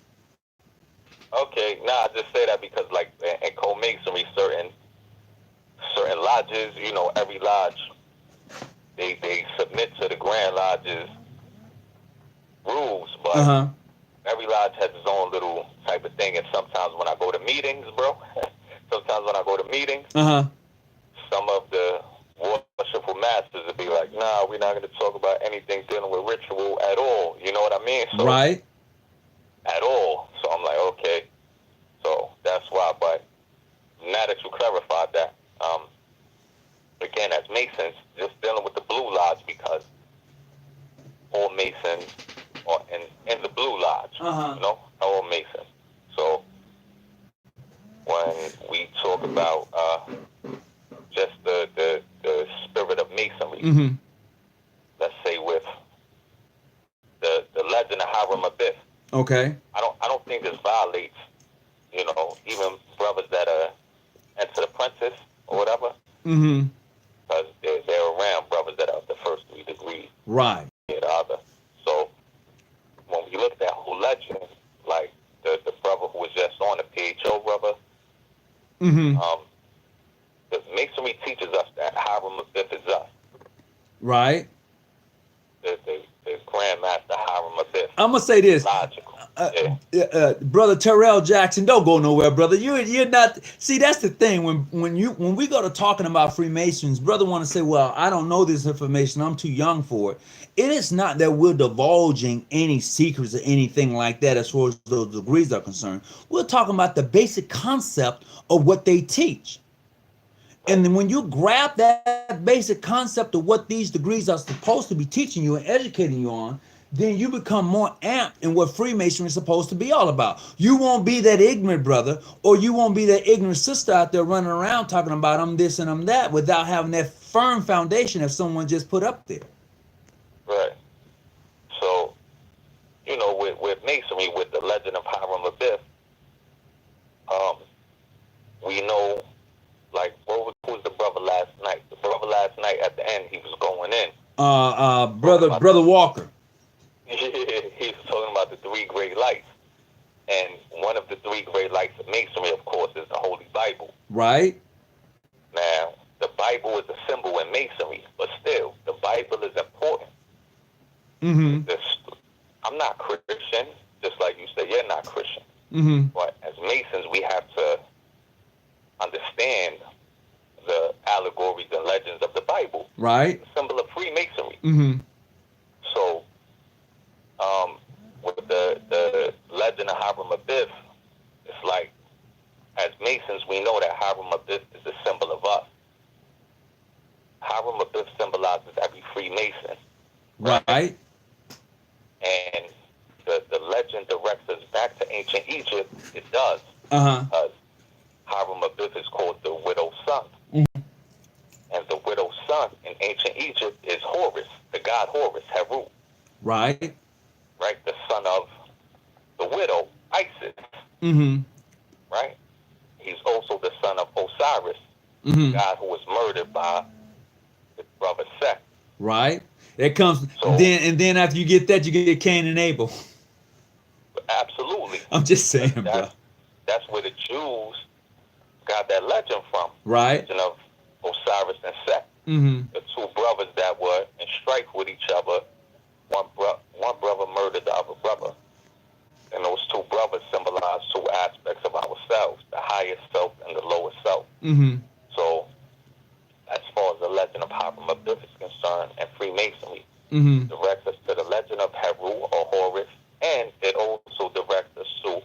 Okay, nah, I just say that because, like, in co-masonry, certain lodges, you know, every lodge, they submit to the Grand Lodge's rules, but every lodge has its own little type of thing. And sometimes when I go to meetings, some of the worshipful masters will be like, nah, we're not going to talk about anything dealing with ritual at all. You know what I mean? So, right. At all. So I'm like, okay. So that's why. But now that you clarified that, again, as Masons, just dealing with the blue Blue Lodge because all Masons are in the Blue Lodge. You know, all Masons. So when we talk about just the spirit of Masonry, let's say with the legend of Hiram Abiff. Okay. I don't think this violates, you know, even brothers that are into the apprentice or whatever. Because they're around brothers that are the first 3 degrees. Right. The other. So when we look at that whole legend, like the brother who was just on the PHO brother, the Masonry teaches us that Hiram Abiff is us. Right. The Grandmaster Hiram Abiff. I'm gonna say this. Logical. Brother Terrell Jackson, don't go nowhere, brother. You're not. See, that's the thing. When we go to talking about Freemasons, brother want to say, well, I don't know this information. I'm too young for it. It is not that we're divulging any secrets or anything like that as far as those degrees are concerned. We're talking about the basic concept of what they teach. And then when you grab that basic concept of what these degrees are supposed to be teaching you and educating you on, then you become more amped in what Freemasonry is supposed to be all about. You won't be that ignorant brother, or you won't be that ignorant sister out there running around talking about I'm this and I'm that without having that firm foundation that someone just put up there. Right. So, you know, with Masonry, with the legend of Hiram Abiff, we know, like, who was the brother last night? The brother last night at the end, he was going in. Brother Walker. He was talking about the 3 great lights. And one of the 3 great lights of Masonry, of course, is the Holy Bible. Right. Now, the Bible is a symbol in Masonry, but still, the Bible is important. I'm not Christian, just like you said, you're not Christian. But as Masons, we have to understand the allegories and legends of the Bible. Right. The symbol of Freemasonry. So, with the legend of Hiram Abiff, it's like, as Masons, we know that Hiram Abiff is a symbol of us. Hiram Abiff symbolizes every Freemason. Right. And the legend directs us back to ancient Egypt. It does. Because Hiram Abiff is called the widow's son. And the widow's son in ancient Egypt is Horus, the god Horus, Heru. Right. Right? The son of the widow, Isis. Right? He's also the son of Osiris, the god who was murdered by his brother Seth. Right. It comes, so, and then after you get that, you get Cain and Abel. Absolutely. I'm just saying, bro. That's where the Jews got that legend from. Right. Legend of Osiris and Seth. The 2 brothers that were in strife with each other. One brother murdered the other brother. And those 2 brothers symbolize 2 aspects of ourselves, the higher self and the lower self. So, as far as the legend of Hiram Abiff is concerned, and Freemasonry directs us to the legend of Heru or Horus, and it also directs us to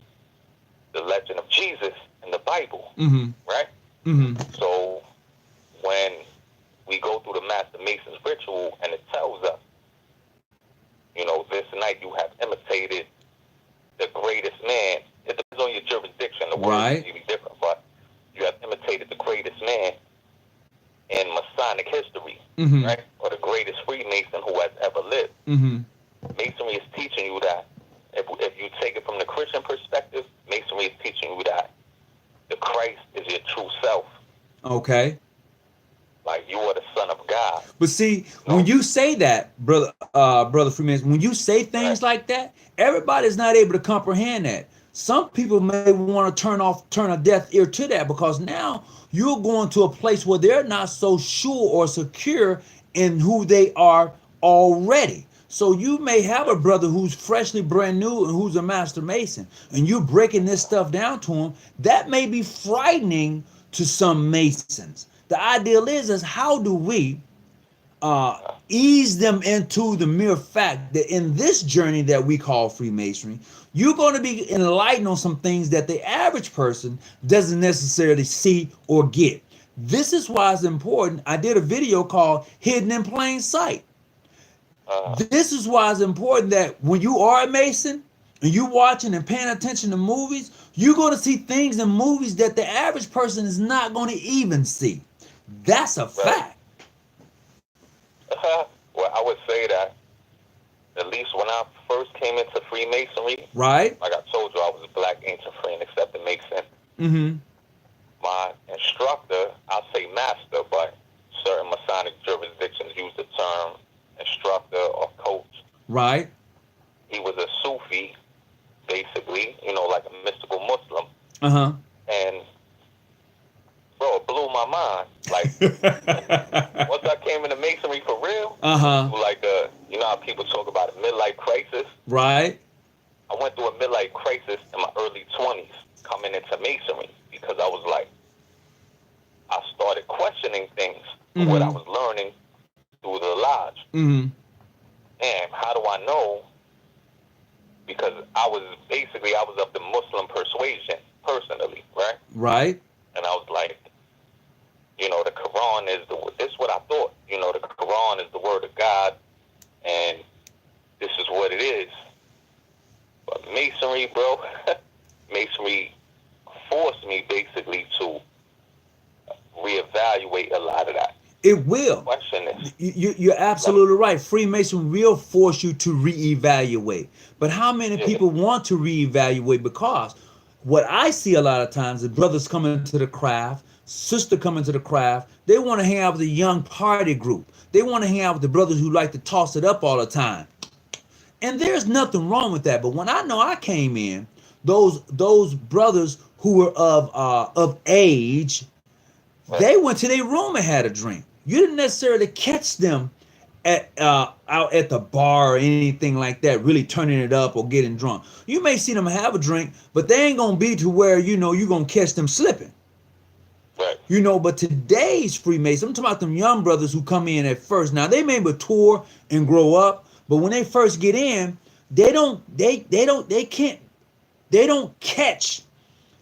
the legend of Jesus in the Bible, right? So when we go through the Master Mason's ritual and it tells us, you know, this night you have imitated the greatest man. It depends on your jurisdiction. The words may be different, but you have imitated the greatest man in Masonic history, right? Or the greatest Freemason who has ever lived. Masonry is teaching you that. If you take it from the Christian perspective, Masonry is teaching you that the Christ is your true self. Okay. Like you are the Son of God. But see, when you say that, brother Freemason, when you say things like that, everybody's not able to comprehend that. Some people may want to turn a deaf ear to that, because now you're going to a place where they're not so sure or secure in who they are already. So you may have a brother who's freshly brand new and who's a Master Mason, and you're breaking this stuff down to him. That may be frightening to some Masons. The ideal is how do we ease them into the mere fact that in this journey that we call Freemasonry, you're going to be enlightened on some things that the average person doesn't necessarily see or get. This is why it's important. I did a video called Hidden in Plain Sight. This is why it's important that when you are a Mason and you watching and paying attention to movies, you're going to see things in movies that the average person is not going to even see. That's a fact. Well, I would say that at least when I first came into Freemasonry, right? Like I told you, I was a black ancient free and accepted Mason. Mm-hmm. My instructor, I'll say master, but certain Masonic jurisdictions use the term instructor or coach. Right. He was a Sufi, basically, like a mystical Muslim. Uh-huh. And, bro, it blew my mind. Like, once I came into Masonry for real, like, how people talk about a midlife crisis? Right. I went through a midlife crisis in my early 20s coming into Masonry because I was like, I started questioning things, what I was learning through the lodge. Mm-hmm. And how do I know? Because I was of the Muslim persuasion personally, right? Right. And I was like, the Quran this is what I thought. The Quran is the word of God, and this is what it is. But Masonry, bro, Masonry forced me basically to reevaluate a lot of that. It will. Question this. You're absolutely right. Freemason will force you to reevaluate. But how many people want to reevaluate? Because what I see a lot of times is brothers come into the craft, sister come into the craft. They want to hang out with a young party group. They want to hang out with the brothers who like to toss it up all the time. And there's nothing wrong with that. But when I came in, those brothers who were of age, they went to their room and had a drink. You didn't necessarily catch them out at the bar or anything like that, really turning it up or getting drunk. You may see them have a drink, but they ain't gonna be to where you're gonna catch them slipping. Right. But today's Freemasons, I'm talking about them young brothers who come in at first. Now they may mature and grow up, but when they first get in, they don't catch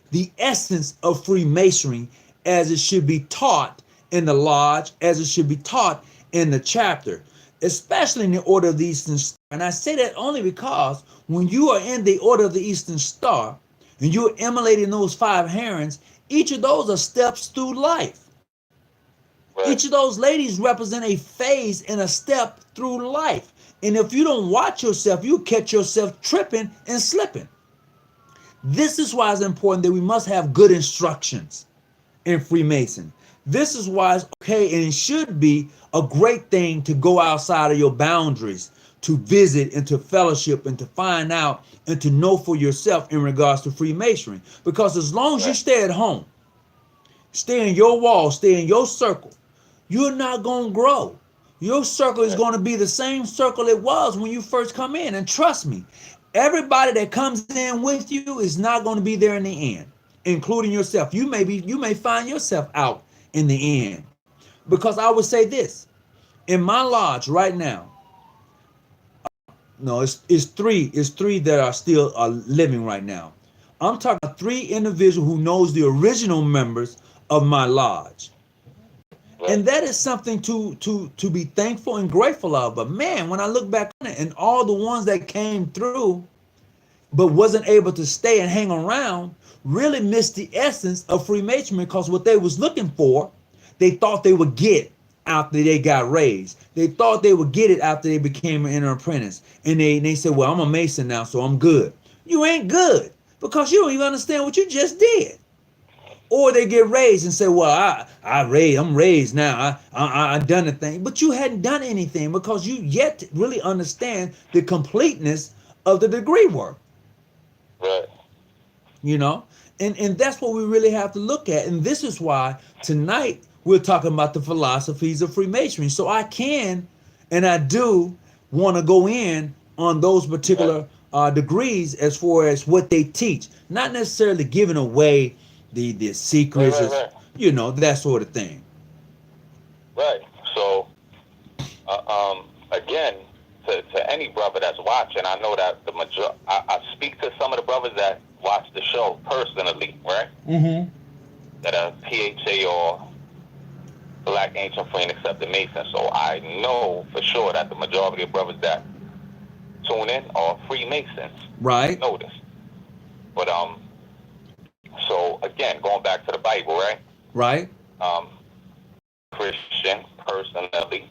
the essence of Freemasonry as it should be taught in the lodge, as it should be taught in the chapter, especially in the Order of the Eastern Star. And I say that only because when you are in the Order of the Eastern Star and you're emulating those 5 herons, each of those are steps through life. Right. Each of those ladies represent a phase and a step through life. And if you don't watch yourself, you catch yourself tripping and slipping. This is why it's important that we must have good instructions in Freemason. This is why it's okay and it should be a great thing to go outside of your boundaries, to visit and to fellowship and to find out and to know for yourself in regards to Freemasonry. Because as long as you stay at home, stay in your wall, stay in your circle, you're not going to grow. Your circle is going to be the same circle it was when you first come in. And trust me, everybody that comes in with you is not going to be there in the end, including yourself. You may find yourself out in the end. Because I would say this, in my lodge right now, no, it's three that are still living right now. I'm talking about 3 individuals who knows the original members of my lodge. And that is something to be thankful and grateful of. But man, when I look back on it and all the ones that came through but wasn't able to stay and hang around really missed the essence of Freemasonry, because what they was looking for, they thought they would get after they got raised. They thought they would get it after they became an inner apprentice. And they said, well, I'm a Mason now, so I'm good. You ain't good because you don't even understand what you just did. Or they get raised and say, well, I'm raised now. I done a thing. But you hadn't done anything because you yet to really understand the completeness of the degree work. Right. And that's what we really have to look at. And this is why tonight we're talking about the philosophies of Freemasonry. So I can and I do want to go in on those particular degrees as far as what they teach. Not necessarily giving away the secrets, right. That sort of thing. Right. So, again, to any brother that's watching, I know that I speak to some of the brothers that watch the show personally, right? Mm-hmm. That are PHA or Black Ancient Free and Accepted Mason. So I know for sure that the majority of brothers that tune in are Freemasons. Right. Notice. But so again, going back to the Bible, right? Right. Christian, personally,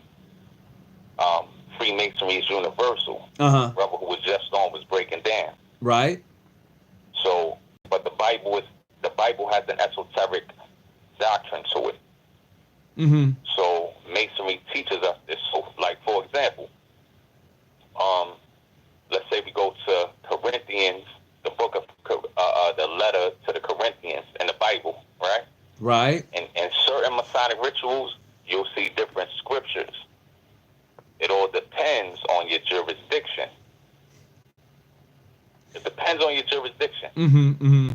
Freemasonry is universal. Uh-huh. Brother who was just on was breaking down. Right. So, but the Bible has an esoteric doctrine to it. Mm-hmm. So Masonry teaches us this. So, like for example, let's say we go to Corinthians, the book of the letter to the Corinthians in the Bible, right? Right. And in certain Masonic rituals, you'll see different scriptures. It all depends on your jurisdiction. It depends on your jurisdiction. Mm-hmm. Mm-hmm.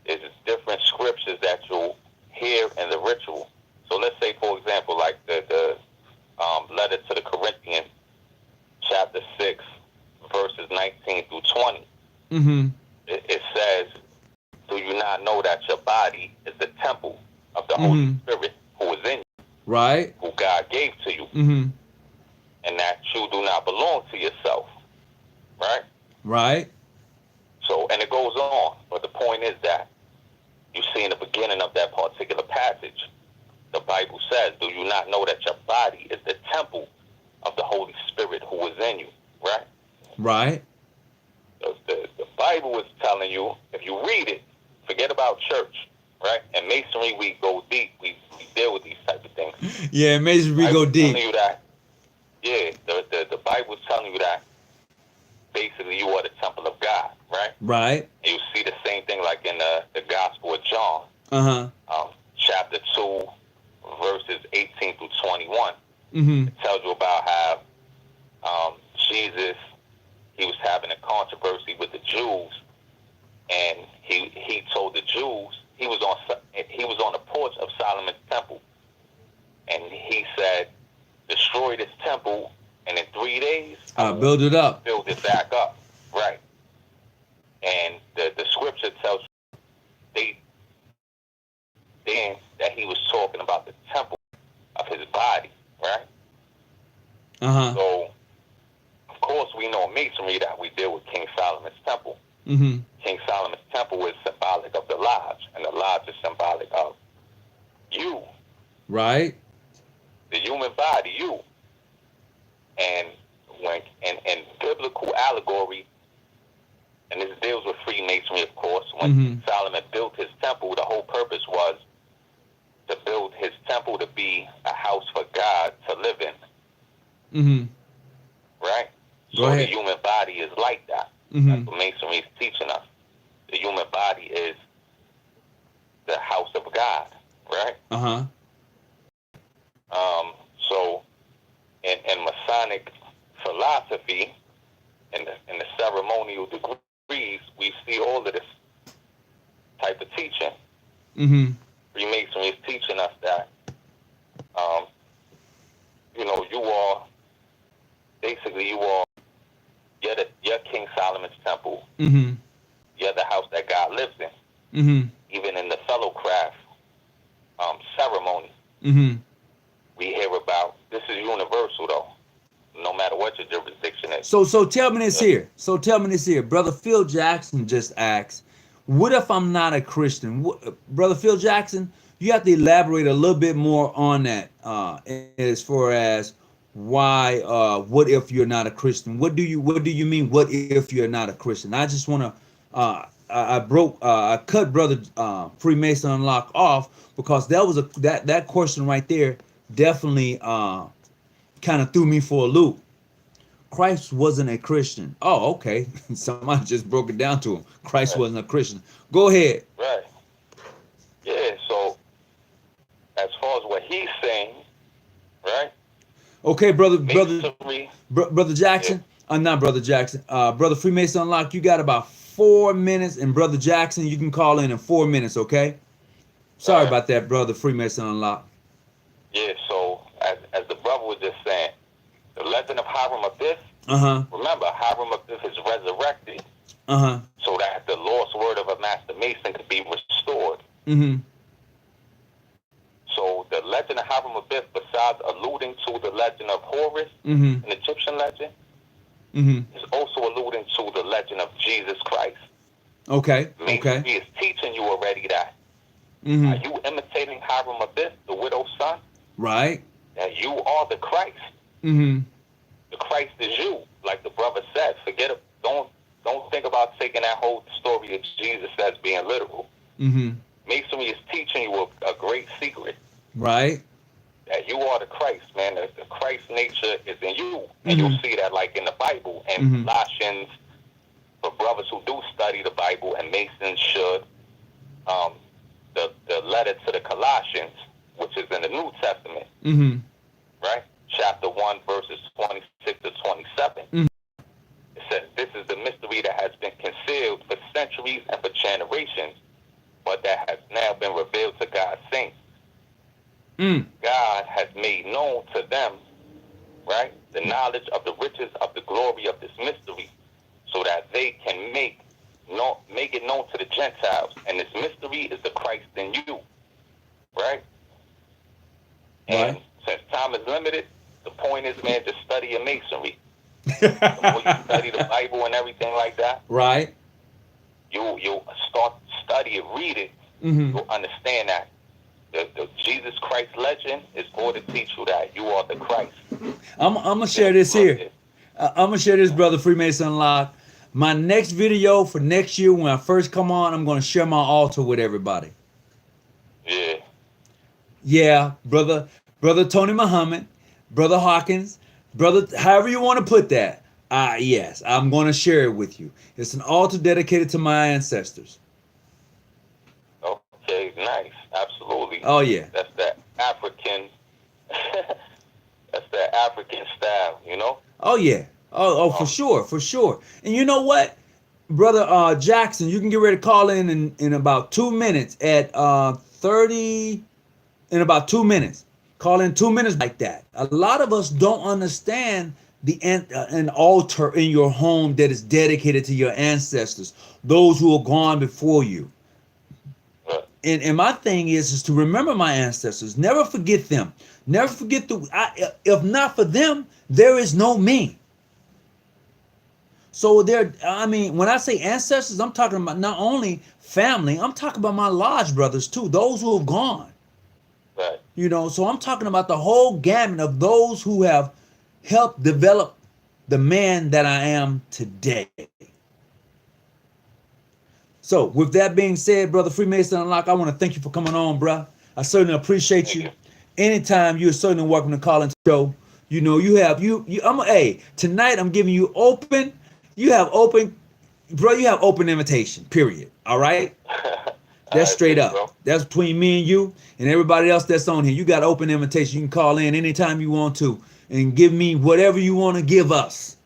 There's different scriptures that you'll hear in the ritual. So let's say, for example, like the letter to the Corinthians, chapter 6, verses 19 through 20. Mm-hmm. It says, do you not know that your body is the temple of the Holy Spirit who is in you, right, who God gave to you, and that you do not belong to yourself, right? Right. So, and it goes on, but the point is that you see in the beginning of that particular passage, the Bible says, do you not know that your body is the temple of the Holy Spirit who is in you, right? Right. The Bible is telling you, if you read it, forget about church, right? And Masonry, we go deep. We deal with these type of things. Yeah, Masonry, we go deep. Telling you that, yeah, the Bible is telling you that basically you are the temple of God, right? Right. And you see the same thing like in the Gospel of John, chapter 2, verses 18 through 21. It tells you about how Jesus, he was having a controversy with the Jews, and he told the Jews, he was on the porch of Solomon's temple, and he said, destroy this temple, and in 3 days build it up, build it back up, right? And the scripture tells you then that he was talking about the temple of his body, right? So of course we know in Masonry that we deal with King Solomon's temple. King Solomon's temple is symbolic of the lodge, and the lodge is symbolic of you, right? The human body, you. And when and biblical allegory, and this deals with Freemasonry, of course. When Solomon built his temple, the whole purpose was to build his temple to be a house for God to live in. Right? So the human body is like that. That's what Masonry is teaching us. The human body is the house of God, right? So in Masonic philosophy, in the ceremonial degrees, we see all of this type of teaching. Freemasonry is teaching us that, you're King Solomon's temple. You're the house that God lives in. Even in the fellowcraft ceremony, we hear about, this is universal though, no matter what your jurisdiction is. So tell me this here. Brother Phil Jackson just asked, what if I'm not a Christian? Brother Phil Jackson, you have to elaborate a little bit more on that, as far as why, what if you're not a Christian? What do you mean, what if you're not a Christian? I just want to, I cut Brother Freemason Unlock off, because that was that question right there definitely kind of threw me for a loop. Christ wasn't a Christian. Oh, okay. Somebody just broke it down to him. Christ wasn't a Christian. Go ahead. Right. Yeah, so as far as what he's saying, right? Okay, brother Jackson. Yeah. Not Brother Jackson. Brother Freemason Unlock, you got about 4 minutes, and Brother Jackson, you can call in 4 minutes, okay? Sorry about that, Brother Freemason Unlock. Yeah, so as the brother was just saying, the legend of Hiram Abyss, remember, Hiram Abyss is resurrected so that the lost word of a Master Mason could be restored. So the legend of Hiram Abyss God's alluding to the legend of Horus, Mm-hmm. an Egyptian legend, Mm-hmm. is also alluding to the legend of Jesus Christ. Okay. Masonry Okay. is teaching you already that. Mm-hmm. Are you imitating Hiram Abiff, the widow's son? Right. That you are the Christ. Mm-hmm. The Christ is you, like the brother said. Forget it. Don't think about taking that whole story of Jesus as being literal. Mm-hmm. Masonry is teaching you a great secret. Right. That you are the Christ, man. The Christ nature is in you. And Mm-hmm. you'll see that like in the Bible. And Mm-hmm. Colossians, for brothers who do study the Bible, and Masons should, the letter to the Colossians, which is in the New Testament, Mm-hmm. right? Chapter 1, verses 26 to 27. Mm-hmm. It says, this is the mystery that has been concealed for centuries and for generations, but that has now been revealed to God's saints. Mm. God has made known to them, right, the knowledge of the riches of the glory of this mystery, so that they can make it known to the Gentiles. And this mystery is the Christ in you, right? And since time is limited, the point is, man, just study your Masonry. The more you study the Bible and everything like that, Right. you'll start to study it, read it. Mm-hmm. You'll understand that the Jesus Christ legend is going to teach you that you are the Christ. I'm gonna share this here. I'm gonna share this, brother Freemason Unlocked. My next video for next year, when I first come on, I'm gonna share my altar with everybody. Yeah. Yeah, brother Tony Muhammad, brother Hawkins, brother, however you want to put that. Yes, I'm going to share it with you. It's an altar dedicated to my ancestors. Okay, nice. Absolutely. Oh yeah. That's that African. That's that African style, you know. Oh yeah. Oh, for sure, for sure. And you know what, brother Jackson, you can get ready to call in about 2 minutes at 30. In about 2 minutes. Call in 2 minutes like that. A lot of us don't understand an altar in your home that is dedicated to your ancestors, those who are gone before you. And my thing is to remember my ancestors. Never forget them. Never forget if not for them, there is no me. So when I say ancestors, I'm talking about not only family, I'm talking about my lodge brothers too, those who have gone. Right. You know, so I'm talking about the whole gamut of those who have helped develop the man that I am today. So with that being said, brother Freemason Unlock, I want to thank you for coming on, bruh. I certainly appreciate you. Anytime, you're certainly welcome to call into the show. You know, tonight I'm giving you open invitation, period. All right? That's straight up. Bro. That's between me and you and everybody else that's on here. You got open invitation. You can call in anytime you want to and give me whatever you want to give us.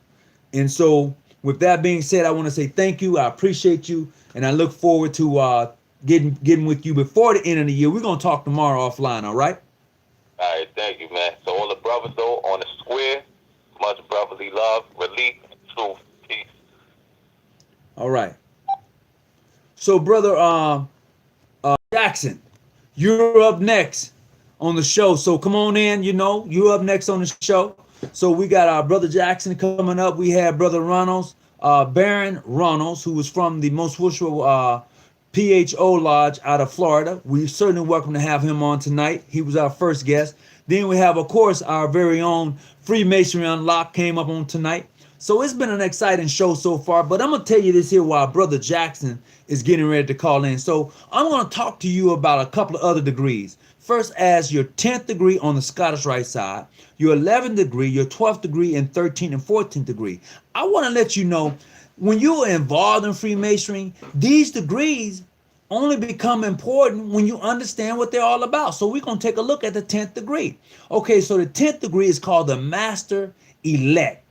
And so with that being said, I want to say thank you. I appreciate you. And I look forward to getting with you before the end of the year. We're going to talk tomorrow offline, all right? All right, thank you, man. So all the brothers, though, on the square, much brotherly love, relief, truth, peace. All right. So, brother Jackson, you're up next on the show. So come on in, you're up next on the show. So we got our brother Jackson coming up. We have brother Reynolds, Baron Reynolds, who was from the Most Wishful PHO Lodge out of Florida. We certainly welcome to have him on tonight. He was our first guest. Then we have, of course, our very own Freemasonry Unlocked came up on tonight. So it's been an exciting show so far, but I'm going to tell you this here while Brother Jackson is getting ready to call in. So I'm going to talk to you about a couple of other degrees. First, as your 10th degree on the Scottish Rite side, your 11th degree, your 12th degree, and 13th and 14th degree. I want to let you know, when you are involved in Freemasonry, these degrees only become important when you understand what they're all about. So we're going to take a look at the 10th degree. Okay, so the 10th degree is called the Master Elect.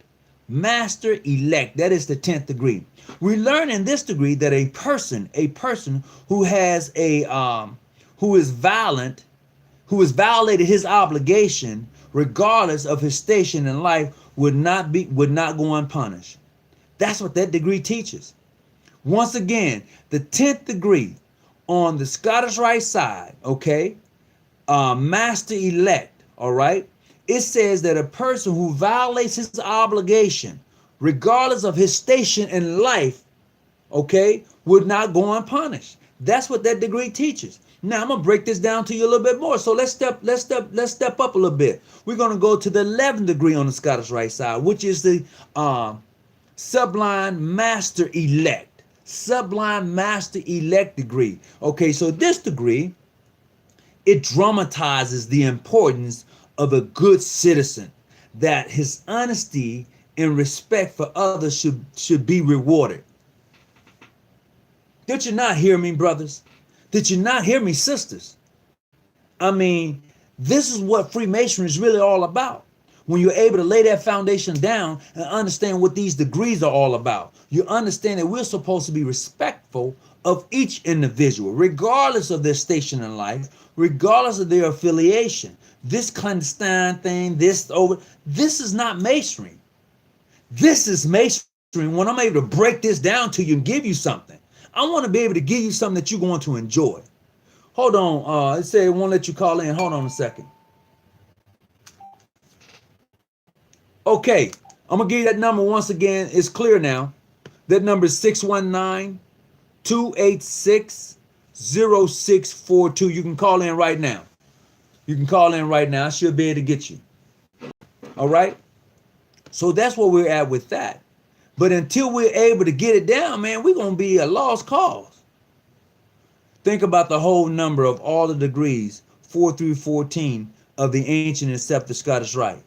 Master Elect, that is the 10th degree. We learn in this degree that a person who has who has violated his obligation, regardless of his station in life, would not go unpunished. That's what that degree teaches. Once again, the 10th degree on the Scottish Rite side, okay, Master Elect, all right, it says that a person who violates his obligation, regardless of his station in life, okay, would not go unpunished. That's what that degree teaches. Now I'm gonna break this down to you a little bit more. So let's step up a little bit. We're gonna go to the 11th degree on the Scottish Rite side, which is the Sublime Master Elect. Sublime Master Elect degree. Okay, so this degree, it dramatizes the importance of a good citizen, that his honesty and respect for others should be rewarded. Did you not hear me, brothers? Did you not hear me, sisters? I mean, this is what Freemasonry is really all about. When you're able to lay that foundation down and understand what these degrees are all about, you understand that we're supposed to be respectful of each individual, regardless of their station in life, regardless of their affiliation. This clandestine thing, this is not Masonry. This is Masonry when I'm able to break this down to you and give you something. I want to be able to give you something that you're going to enjoy. Hold on. It said it won't let you call in. Hold on a second. Okay. I'm going to give you that number once again. It's clear now. That number is 619-286-0642. You can call in right now. You can call in right now. I should be able to get you. All right. So that's where we're at with that. But until we're able to get it down, man, we're going to be a lost cause. Think about the whole number of all the degrees, 4 through 14, of the ancient and scepter Scottish Rite.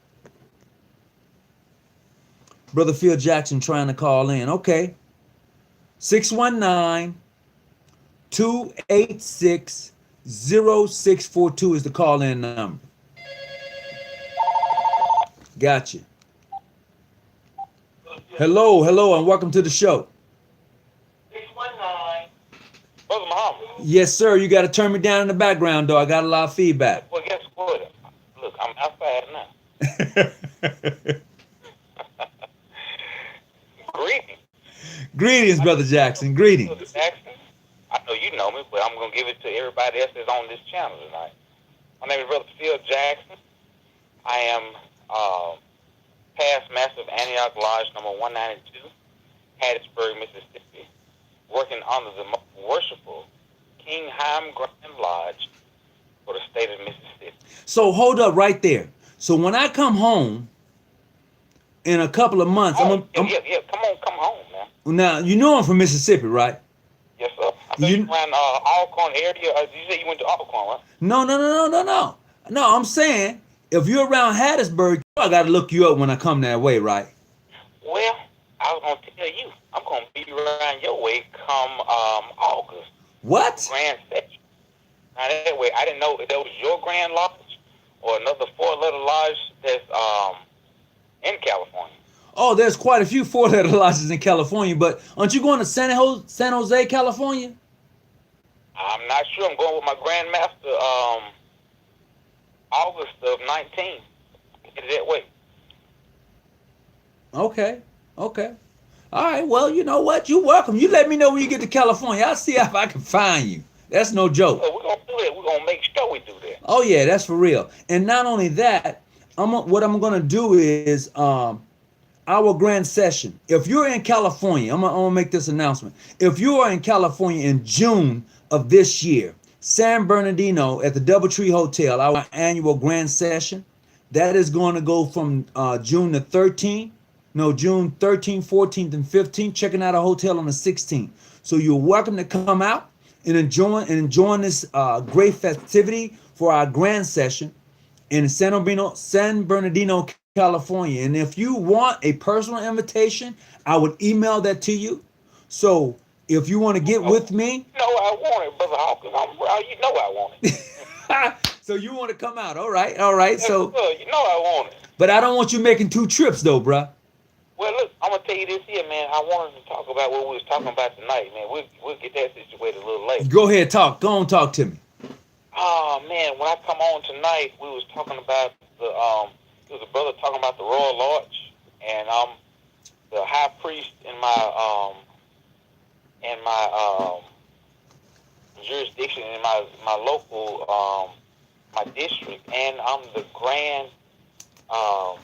Brother Phil Jackson trying to call in. Okay. 619-286-0642 is the call-in number. Gotcha. Hello, and welcome to the show. 619. Brother Muhammad. Yes, sir. You got to turn me down in the background, though. I got a lot of feedback. Well, guess what? Look, I'm outside now. Greetings. Greetings, Brother Jackson. Greetings. Brother Jackson, I know you know me, but I'm going to give it to everybody else that's on this channel tonight. My name is Brother Phil Jackson. I am past master of Antioch Lodge number 192, Hattiesburg, Mississippi, working under the most worshipful King Haim Grand Lodge for the state of Mississippi. So hold up right there. So when I come home in a couple of months, come home, man. Now, you know I'm from Mississippi, right? Yes, sir. I thought you ran Alcorn area. You said you went to Alcorn, right? No. No, I'm saying if you're around Hattiesburg, I got to look you up when I come that way, right? Well, I was going to tell you, I'm going to be around your way come August. What? Grand session. Now, that way, I didn't know if that was your Grand Lodge or another four-letter lodge that's in California. Oh, there's quite a few four-letter lodges in California, but aren't you going to San Jose, California? I'm not sure. I'm going with my Grandmaster August of 19. Get it that way. Okay. All right, well, you know what? You're welcome. You let me know when you get to California. I'll see if I can find you. That's no joke. So we're going to do that. We're going to make sure we do that. Oh, yeah, that's for real. And not only that, what I'm going to do is our grand session. If you're in California, I'm going to make this announcement. If you are in California in June of this year, San Bernardino at the Doubletree Hotel, our annual grand session, that is going to go from June 13th, 14th, and 15th, checking out a hotel on the 16th. So you're welcome to come out and enjoy this great festivity for our grand session in San Bernardino, California. And if you want a personal invitation, I would email that to you. So if you want to get with me. You know I want it, Brother Hawkins. You know I want it. So you want to come out. All right. So you know I want it. But I don't want you making 2 trips though, bruh. Well, look, I'm going to tell you this here, man. I wanted to talk about what we was talking about tonight, man. We'll get that situated a little later. Go ahead, talk. Go on, talk to me. Oh, man, when I come on tonight, we was talking about there was a brother talking about the Royal Lodge, and I'm the high priest in my jurisdiction, in my local, my district, and I'm the grand I'm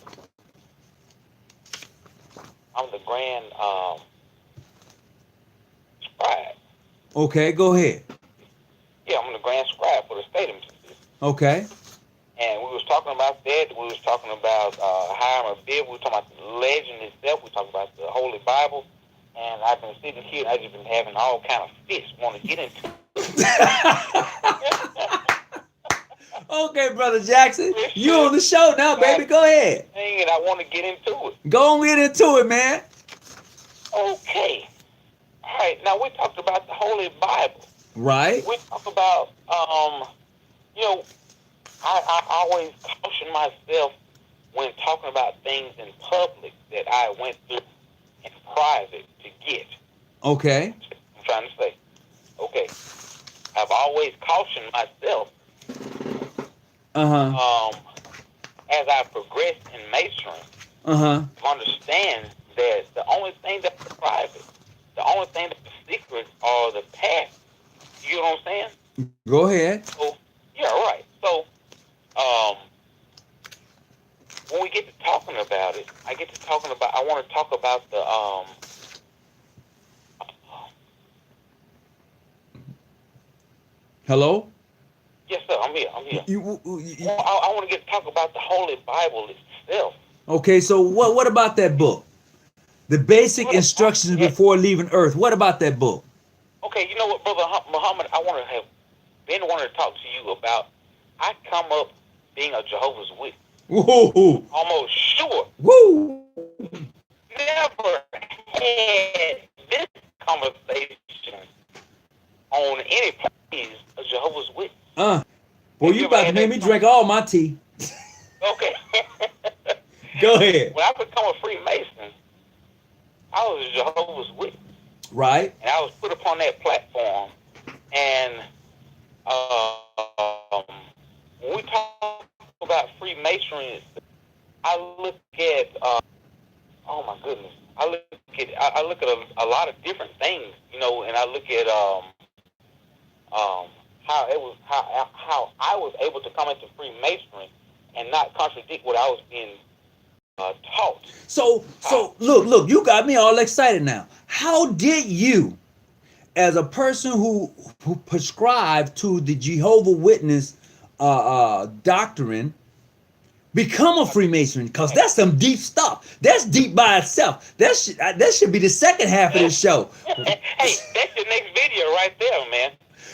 the grand scribe. Okay, go ahead. Yeah, I'm the grand scribe for the state of Mississippi. Okay. And we was talking about that. We was talking about hiring a bid. We were talking about the legend itself. We talking about the Holy Bible. And I've been sitting here and I've just been having all kind of fits, want to get into Okay, brother Jackson, you on the show now, baby. Go ahead. and I want to get into it. Go on, get into it, man. Okay. All right. Now, we talked about the Holy Bible. Right. We talked about, you know, I always caution myself when talking about things in public that I went through in private to get. Okay. I'm trying to say. Okay. I've always cautioned myself as I progressed in Masonry to understand that the only thing that's private, the only thing that's secret are the past. You know what I'm saying? Go ahead. So, yeah, right. So, when we get to talking about it, I want to talk about the, Hello? yes, sir, I'm here. You, I want to get to talk about the Holy Bible itself. okay, so what about that book? The basic instructions before leaving Earth. What about that book? Okay, you know what, Brother Muhammad, I want to have been wanting to talk to you about. I come up being a Jehovah's Witness. Woo! Almost sure. Woo! Never had this conversation on any place a Jehovah's Witness. Boy, you about to make me drink all my tea. Okay. Go ahead. When I become a Freemason, I was a Jehovah's Witness. Right. And I was put upon that platform. And when we talk about Freemasonry, I look at, oh my goodness, I look at a lot of different things, you know, and I look at how I was able to come into Freemasonry and not contradict what I was being taught. So look, you got me all excited now. How did you, as a person who prescribed to the Jehovah Witness doctrine, become a Freemason? Because that's some deep stuff. That's deep by itself. That should be the second half of this show. Hey, that's your next video right there, man.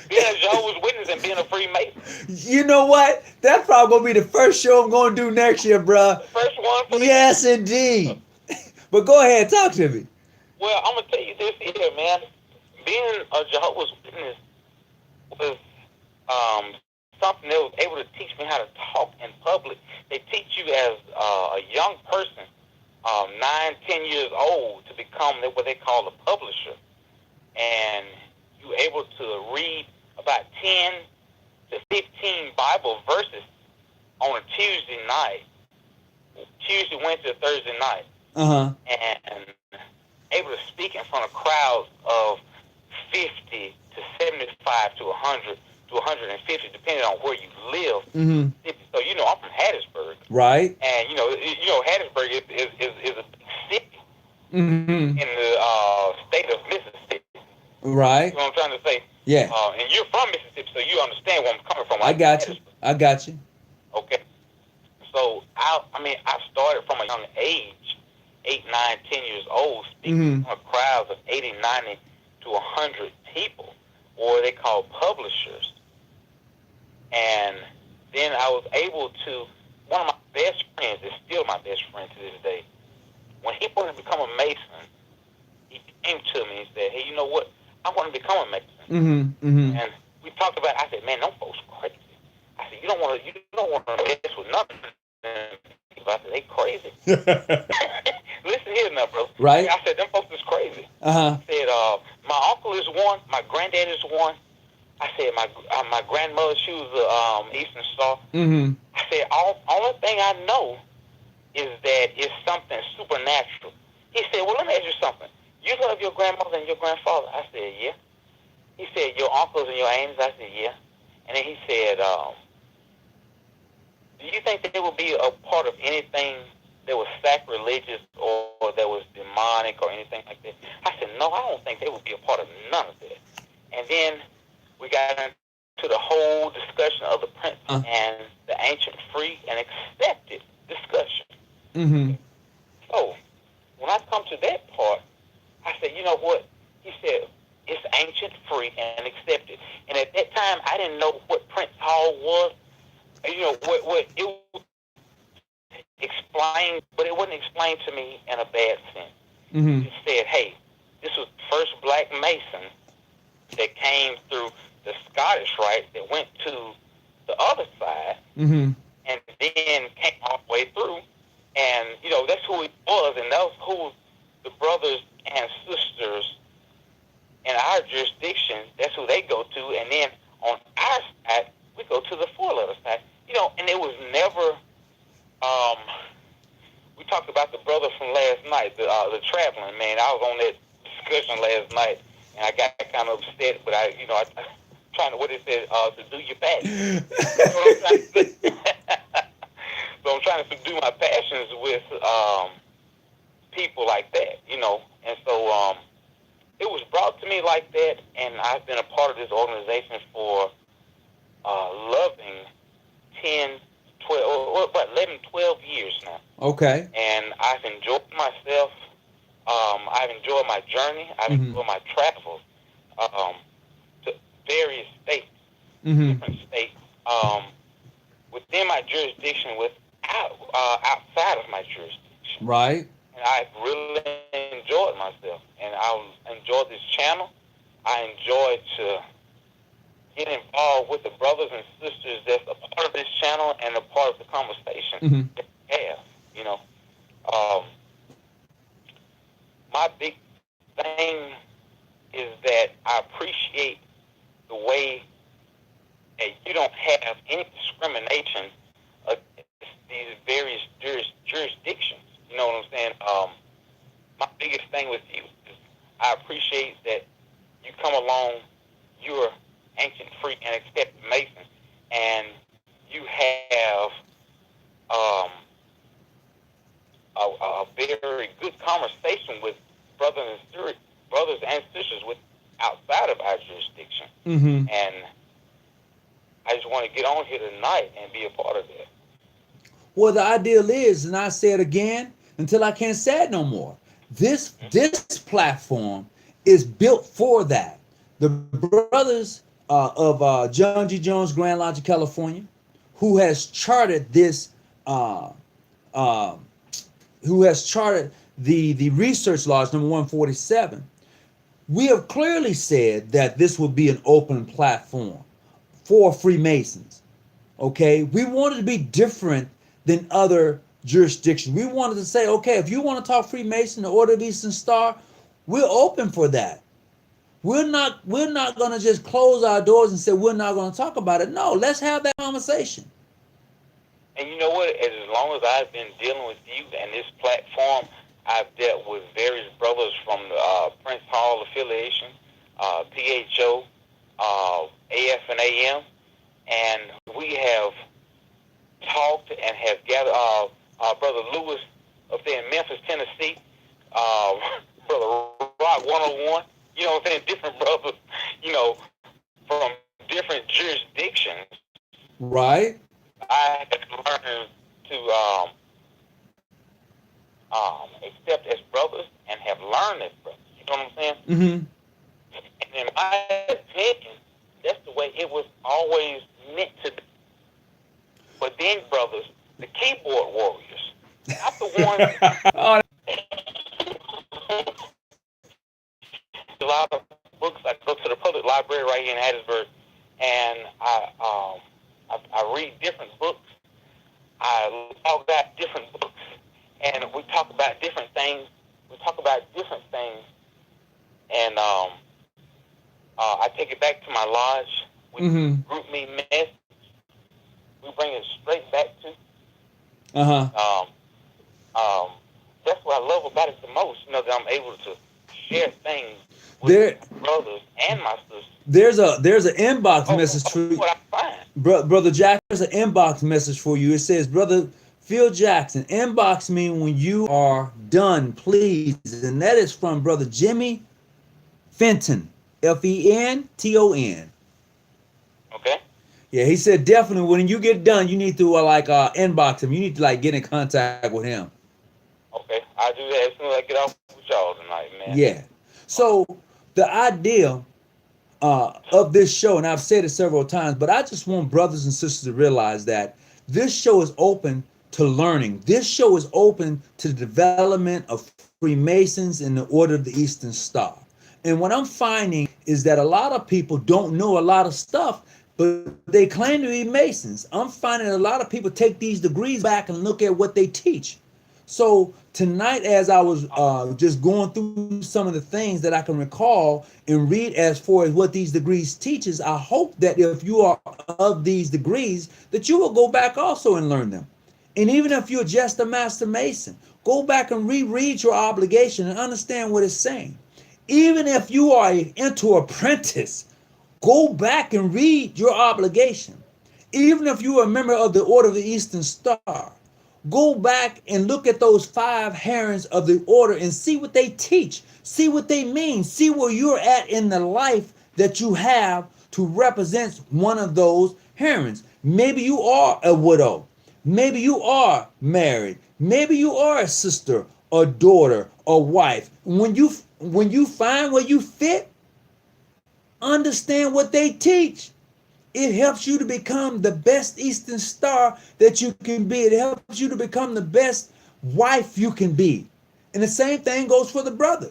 Being a Jehovah's Witness and being a Freemason. You know what? That's probably gonna be the first show I'm gonna do next year, bruh. The first one for Yes, indeed. But go ahead, talk to me. Well, I'm gonna tell you this here, man. Being a Jehovah's Witness was something that was able to teach me how to talk in public. They teach you as a young person, 9, 10 years old, to become what they call a publisher, and you're able to read about 10 to 15 Bible verses on a Tuesday night, Tuesday, Wednesday, Thursday night, and able to speak in front of crowds of 50 to 75 to 100 to 150, depending on where you live. So you know, I'm from Hattiesburg, right? And you know, Hattiesburg is a big city in the state of Mississippi. Right. You know what I'm trying to say? Yeah. And you're from Mississippi, so you understand where I'm coming from. I got you. Okay. So I started from a young age, 8, 9, 10 years old, speaking to crowds of 80, 90 to 100 people, or they call publishers. And then I was able to, one of my best friends is still my best friend to this day. When he wanted to become a Mason, he came to me and said, "Hey, you know what? I want to become a Mason." And we talked about it. I said, "Man, them folks crazy." I said, you don't want to mess with nothing. I said, "They crazy." Listen here now, bro. Right. I said, "Them folks is crazy." I said, "My uncle is one. My granddad is one." I said, "My grandmother, she was Eastern Star." I said, only thing I know is that it's something supernatural." He said, "Well, let me ask you something. You love your grandmother and your grandfather?" I said, "Yeah." He said, "Your uncles and your aunts?" I said, "Yeah." And then he said, do you think that they would be a part of anything that was sacrilegious or that was demonic or anything like that? I said, no, I don't think they would be a part of none of that. And then we got into the whole discussion of the Prince and the ancient free and accepted discussion. Mm-hmm. So when I come to that part, I said, you know what? He said, it's ancient, free, and accepted. And at that time, I didn't know what Prince Hall was. You know, what it was explained, but it wasn't explained to me in a bad sense. Mm-hmm. It said, hey, this was the first black Mason that came through the Scottish Rite that went to the other side Mm-hmm. and then came all the way through. And, you know, that's who he was, and that's who the brothers and sisters in our jurisdiction, that's who they go to. And then on our side, we go to the four-letter side. You know, and it was never, we talked about the brother from last night, the traveling man. I was on that discussion last night, and I got kind of upset, but I trying to, what it said, to do your passion. That's what I'm trying to say. So I'm trying to subdue my passions with people like that, you know. And so it was brought to me like that, and I've been a part of this organization for loving 10, 12, about 11, 12 years now. Okay. And I've enjoyed myself. I've enjoyed my journey. I've enjoyed my travels to various states, different states, within my jurisdiction, outside of my jurisdiction. Right. And I've really enjoyed myself. And I enjoyed this channel. I enjoyed to get involved with the brothers and sisters that's a part of this channel and a part of the conversation that we have, you know. My big thing is that I appreciate the way that you don't have any discrimination against these various jurisdictions. You know what I'm saying? My biggest thing with you is I appreciate that you come along, you're ancient, free, and accepted Mason, and you have a very good conversation with brothers and sisters with outside of our jurisdiction. And I just want to get on here tonight and be a part of that. Well, the ideal is, and I say it again until I can't say it no more, this platform is built for that. The brothers of John G. Jones, Grand Lodge of California, who has charted this, who has charted the Research Lodge number 147, we have clearly said that this will be an open platform for Freemasons. Okay, we wanted to be different than other jurisdictions. We wanted to say, okay, if you want to talk Freemason, the Order of Eastern Star, we're open for that. We're not going to just close our doors and say we're not going to talk about it. No, let's have that conversation. And you know what? As long as I've been dealing with you and this platform, I've dealt with various brothers from the Prince Hall affiliation, PHO, AF and AM, and we have talked and have gathered. Brother Lewis up there in Memphis, Tennessee, Brother Rock 101. You know what I'm saying? Different brothers, you know, from different jurisdictions. Right. I have learned to accept as brothers and have learned as brothers. You know what I'm saying? And in my opinion, that's the way it was always meant to be. But then, brothers, the keyboard warriors, not the ones. A lot of books. I go to the public library right here in Hattiesburg, and I read different books. I talk about different books, and we talk about different things. And I take it back to my lodge. We group me message. We bring it straight back to. That's what I love about it the most. You know, that I'm able to share things with my brothers and my sisters. There's an inbox message for you. What I find. Brother Jackson, there's an inbox message for you. It says, Brother Phil Jackson, inbox me when you are done, please. And that is from Brother Jimmy Fenton, Fenton. Okay. Yeah, he said definitely when you get done, you need to inbox him. You need to like get in contact with him. Okay. I'll do that as soon as I get off with y'all tonight, man. Yeah. So the idea of this show, and I've said it several times, but I just want brothers and sisters to realize that this show is open to learning. This show is open to the development of Freemasons in the Order of the Eastern Star. And what I'm finding is that a lot of people don't know a lot of stuff, but they claim to be Masons. I'm finding a lot of people take these degrees back and look at what they teach. So tonight, as I was just going through some of the things that I can recall and read as far as what these degrees teaches, I hope that if you are of these degrees, that you will go back also and learn them. And even if you're just a Master Mason, go back and reread your obligation and understand what it's saying. Even if you are an into apprentice, go back and read your obligation. Even if you are a member of the Order of the Eastern Star, go back and look at those 5 herons of the order and see what they teach, see what they mean, see where you're at in the life that you have to represent one of those herons. Maybe you are a widow, maybe you are married, maybe you are a sister or daughter or wife. When you find where you fit, understand what they teach. It helps you to become the best Eastern Star that you can be. It helps you to become the best wife you can be. And the same thing goes for the brother.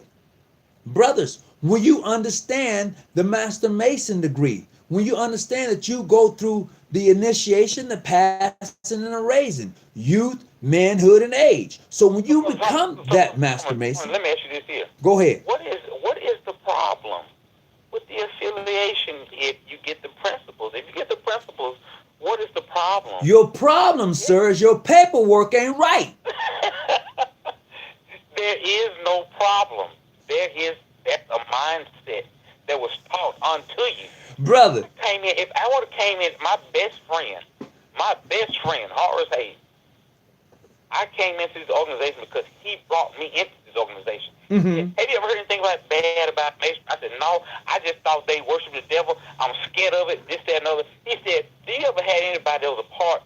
Brothers, when you understand the Master Mason degree, when you understand that you go through the initiation, the passing, and the raising, youth, manhood, and age. So when you become that Master Mason, let me ask you this here. Go ahead. What is the problem with the affiliation if you get the principles? If you get the principles, what is the problem? Your problem, sir, is your paperwork ain't right. There is no problem. That's a mindset that was taught unto you. Brother. If I would have came in, my best friend, Horace Hayes, I came into this organization because he brought me into this organization. Mm-hmm. Have you ever heard anything bad about Masonry? I said, no, I just thought they worship the devil. I'm scared of it, this, that, and other. He said, do you ever had anybody that was a part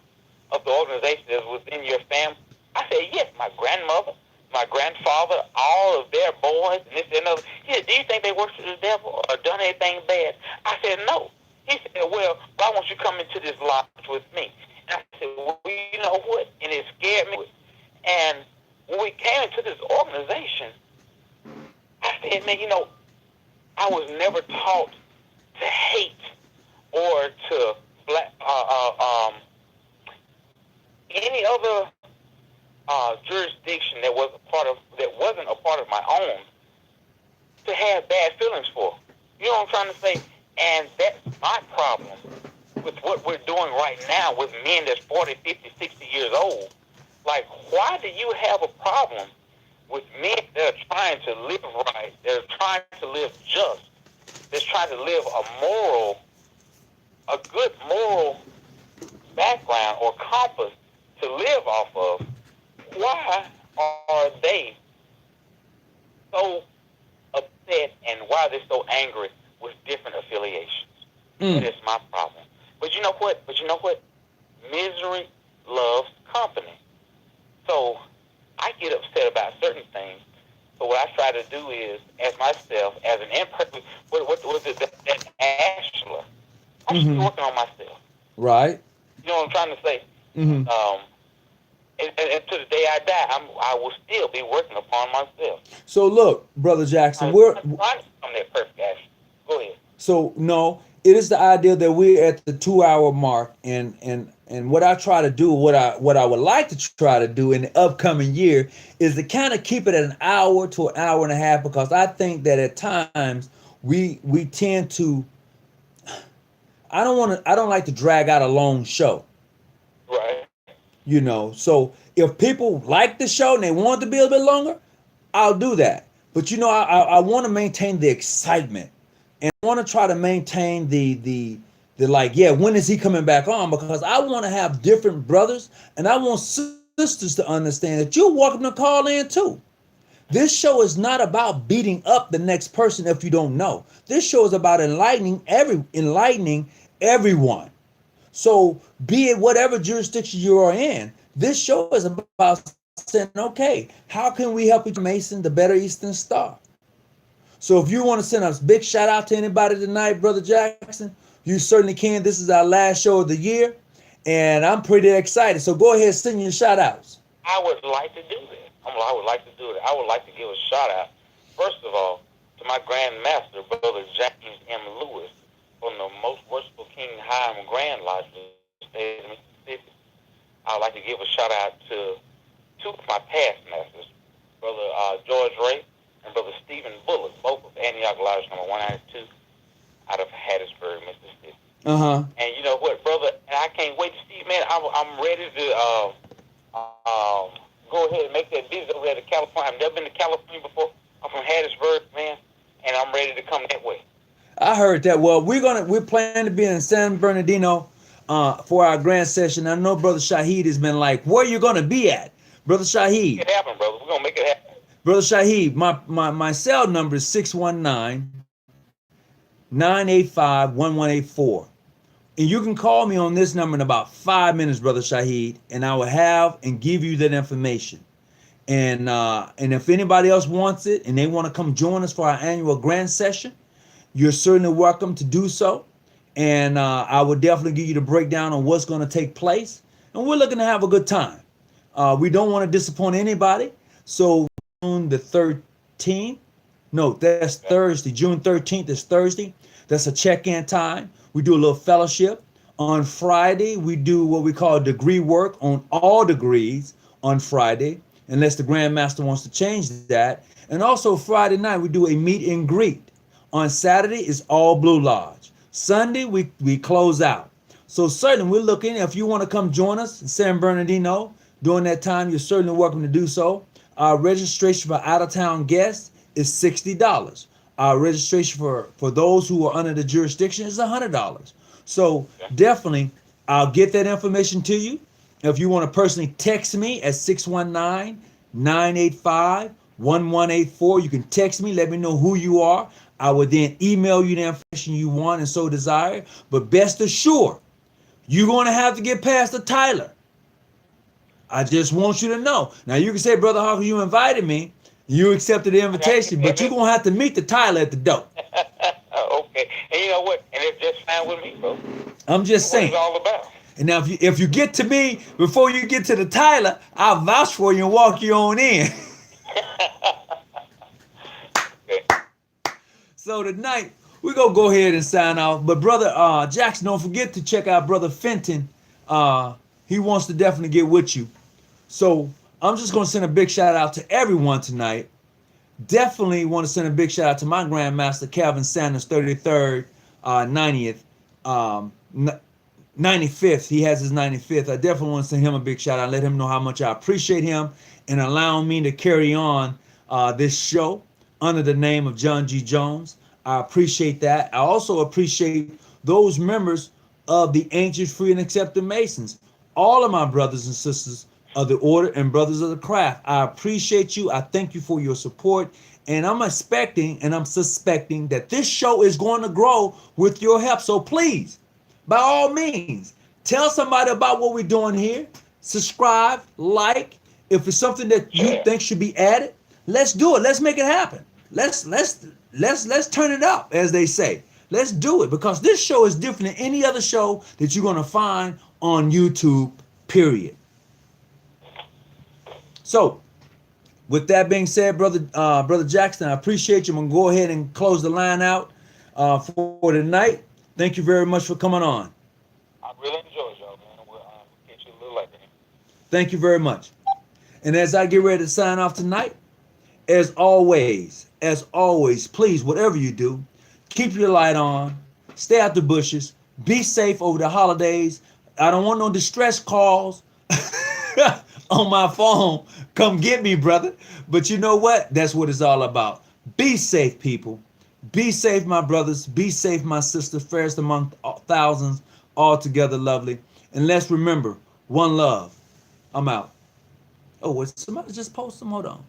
of the organization that was within your family? I said, yes, my grandmother, my grandfather, all of their boys, and this, that, and other. He said, do you think they worship the devil or done anything bad? I said, no. He said, well, why won't you come into this lodge with me? And I said, well, you know what? And it scared me. And when we came into this organization, I said, man, I was never taught to hate or to any other jurisdiction that wasn't a part of my own to have bad feelings for. You know what I'm trying to say? And that's my problem with what we're doing right now with men that's 40, 50, 60 years old. Like, why do you have a problem with men that are trying to live right, that are trying to live just, that's trying to live a good moral background or compass to live off of? Why are they so upset and why are they so angry with different affiliations? That is my problem. But you know what? Misery loves company. So I get upset about certain things. So what I try to do is, as myself, as an imperfect, what is it, that Ashler? I'm still working on myself. Right. You know what I'm trying to say? Mm-hmm. And to the day I die, I will still be working upon myself. So look, Brother Jackson, I'm that perfect Ashler. Go ahead. So no, it is the idea that we're at the 2-hour mark, and what I try to do, what I would like to try to do in the upcoming year is to kind of keep it at an hour to an hour and a half, because I think that at times we tend to. I don't like to drag out a long show. Right. So if people like the show and they want it to be a bit longer, I'll do that. But I want to maintain the excitement. And I want to try to maintain the They're like, yeah, when is he coming back on? Because I want to have different brothers, and I want sisters to understand that you're welcome to call in too. This show is not about beating up the next person if you don't know. This show is about enlightening everyone. So be it whatever jurisdiction you are in, this show is about saying, okay, how can we help you, Mason, the better Eastern Star? So if you want to send a big shout out to anybody tonight, Brother Jackson, you certainly can. This is our last show of the year, and I'm pretty excited. So go ahead, send your shout outs. I would like to do that. I would like to do it. I would like to give a shout out, first of all, to my Grand Master, Brother James M. Lewis, from the Most Worshipful King Hiram Grand Lodge in the state of Mississippi. I would like to give a shout out to two of my past masters, Brother George Ray and Brother Stephen Bullock, both of Antioch Lodge number 192 out of Hattiesburg, Mississippi. And you know what, brother? I can't wait to see, man. I'm ready to go ahead and make that visit over there to California. I've never been to California before. I'm from Hattiesburg, man, and I'm ready to come that way. I heard that. Well, we're planning to be in San Bernardino for our grand session. I know Brother Shahid has been like, where you gonna be at? Brother Shahid. Make it happen, brother. We're gonna make it happen. Brother Shahid, my cell number is 619-985-1184. And you can call me on this number in about 5 minutes, Brother Shahid, and I will have and give you that information. And if anybody else wants it and they want to come join us for our annual grand session, you're certainly welcome to do so. And I will definitely give you the breakdown on what's going to take place. And we're looking to have a good time. We don't want to disappoint anybody. So June the 13th, no, that's Thursday. June 13th is Thursday. That's a check-in time. We do a little fellowship. On Friday, we do what we call degree work on all degrees on Friday, unless the Grand Master wants to change that. And also Friday night, we do a meet and greet. On Saturday, it's all Blue Lodge. Sunday, we close out. So certainly we're looking, if you want to come join us in San Bernardino during that time, you're certainly welcome to do so. Our registration for out-of-town guests is $60. Our registration for those who are under the jurisdiction is $100. So definitely, I'll get that information to you. If you want to personally text me at 619-985-1184, you can text me, let me know who you are. I will then email you the information you want and so desire. But best assured, you're going to have to get past the Tyler. I just want you to know. Now, you can say, Brother Hawkins, you invited me. You accepted the invitation, but you're going to have to meet the Tyler at the door. Okay. And you know what? And it's just fine with me, bro. I'm just saying. What it's all about. And now, if you get to me before you get to the Tyler, I'll vouch for you and walk you on in. Okay. So tonight, we're going to go ahead and sign off. But Brother Jackson, don't forget to check out Brother Fenton. He wants to definitely get with you. So I'm just going to send a big shout out to everyone tonight. Definitely want to send a big shout out to my Grandmaster, Calvin Sanders, 33rd, 95th. He has his 95th. I definitely want to send him a big shout out. Let him know how much I appreciate him and allowing me to carry on this show under the name of John G. Jones. I appreciate that. I also appreciate those members of the Ancient, Free, and Accepted Masons. All of my brothers and sisters of the order and brothers of the craft. I appreciate you. I thank you for your support. And I'm expecting and I'm suspecting that this show is going to grow with your help. So please, by all means, tell somebody about what we're doing here. Subscribe, like. If it's something that you think should be added, let's do it. Let's make it happen. Let's turn it up, as they say. Let's do it, because this show is different than any other show that you're going to find on YouTube, period. So, with that being said, Brother Jackson, I appreciate you. I'm going to go ahead and close the line out for tonight. Thank you very much for coming on. I really enjoyed y'all, man. We'll catch you a little later. Thank you very much. And as I get ready to sign off tonight, as always, please, whatever you do, keep your light on, stay out the bushes, be safe over the holidays. I don't want no distress calls on my phone. Come get me, brother. But you know what? That's what it's all about. Be safe, people. Be safe, my brothers. Be safe, my sisters. Fairest among thousands altogether lovely. And let's remember, one love. I'm out. Oh, was somebody just post them? Hold on.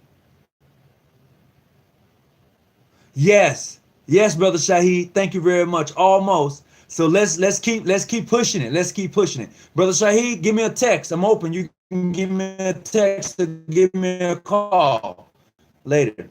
Yes, yes, brother Shahid. Thank you very much. Almost. So let's keep pushing it. Let's keep pushing it. Brother Shahid, give me a text. I'm open. You can give me a text or give me a call later.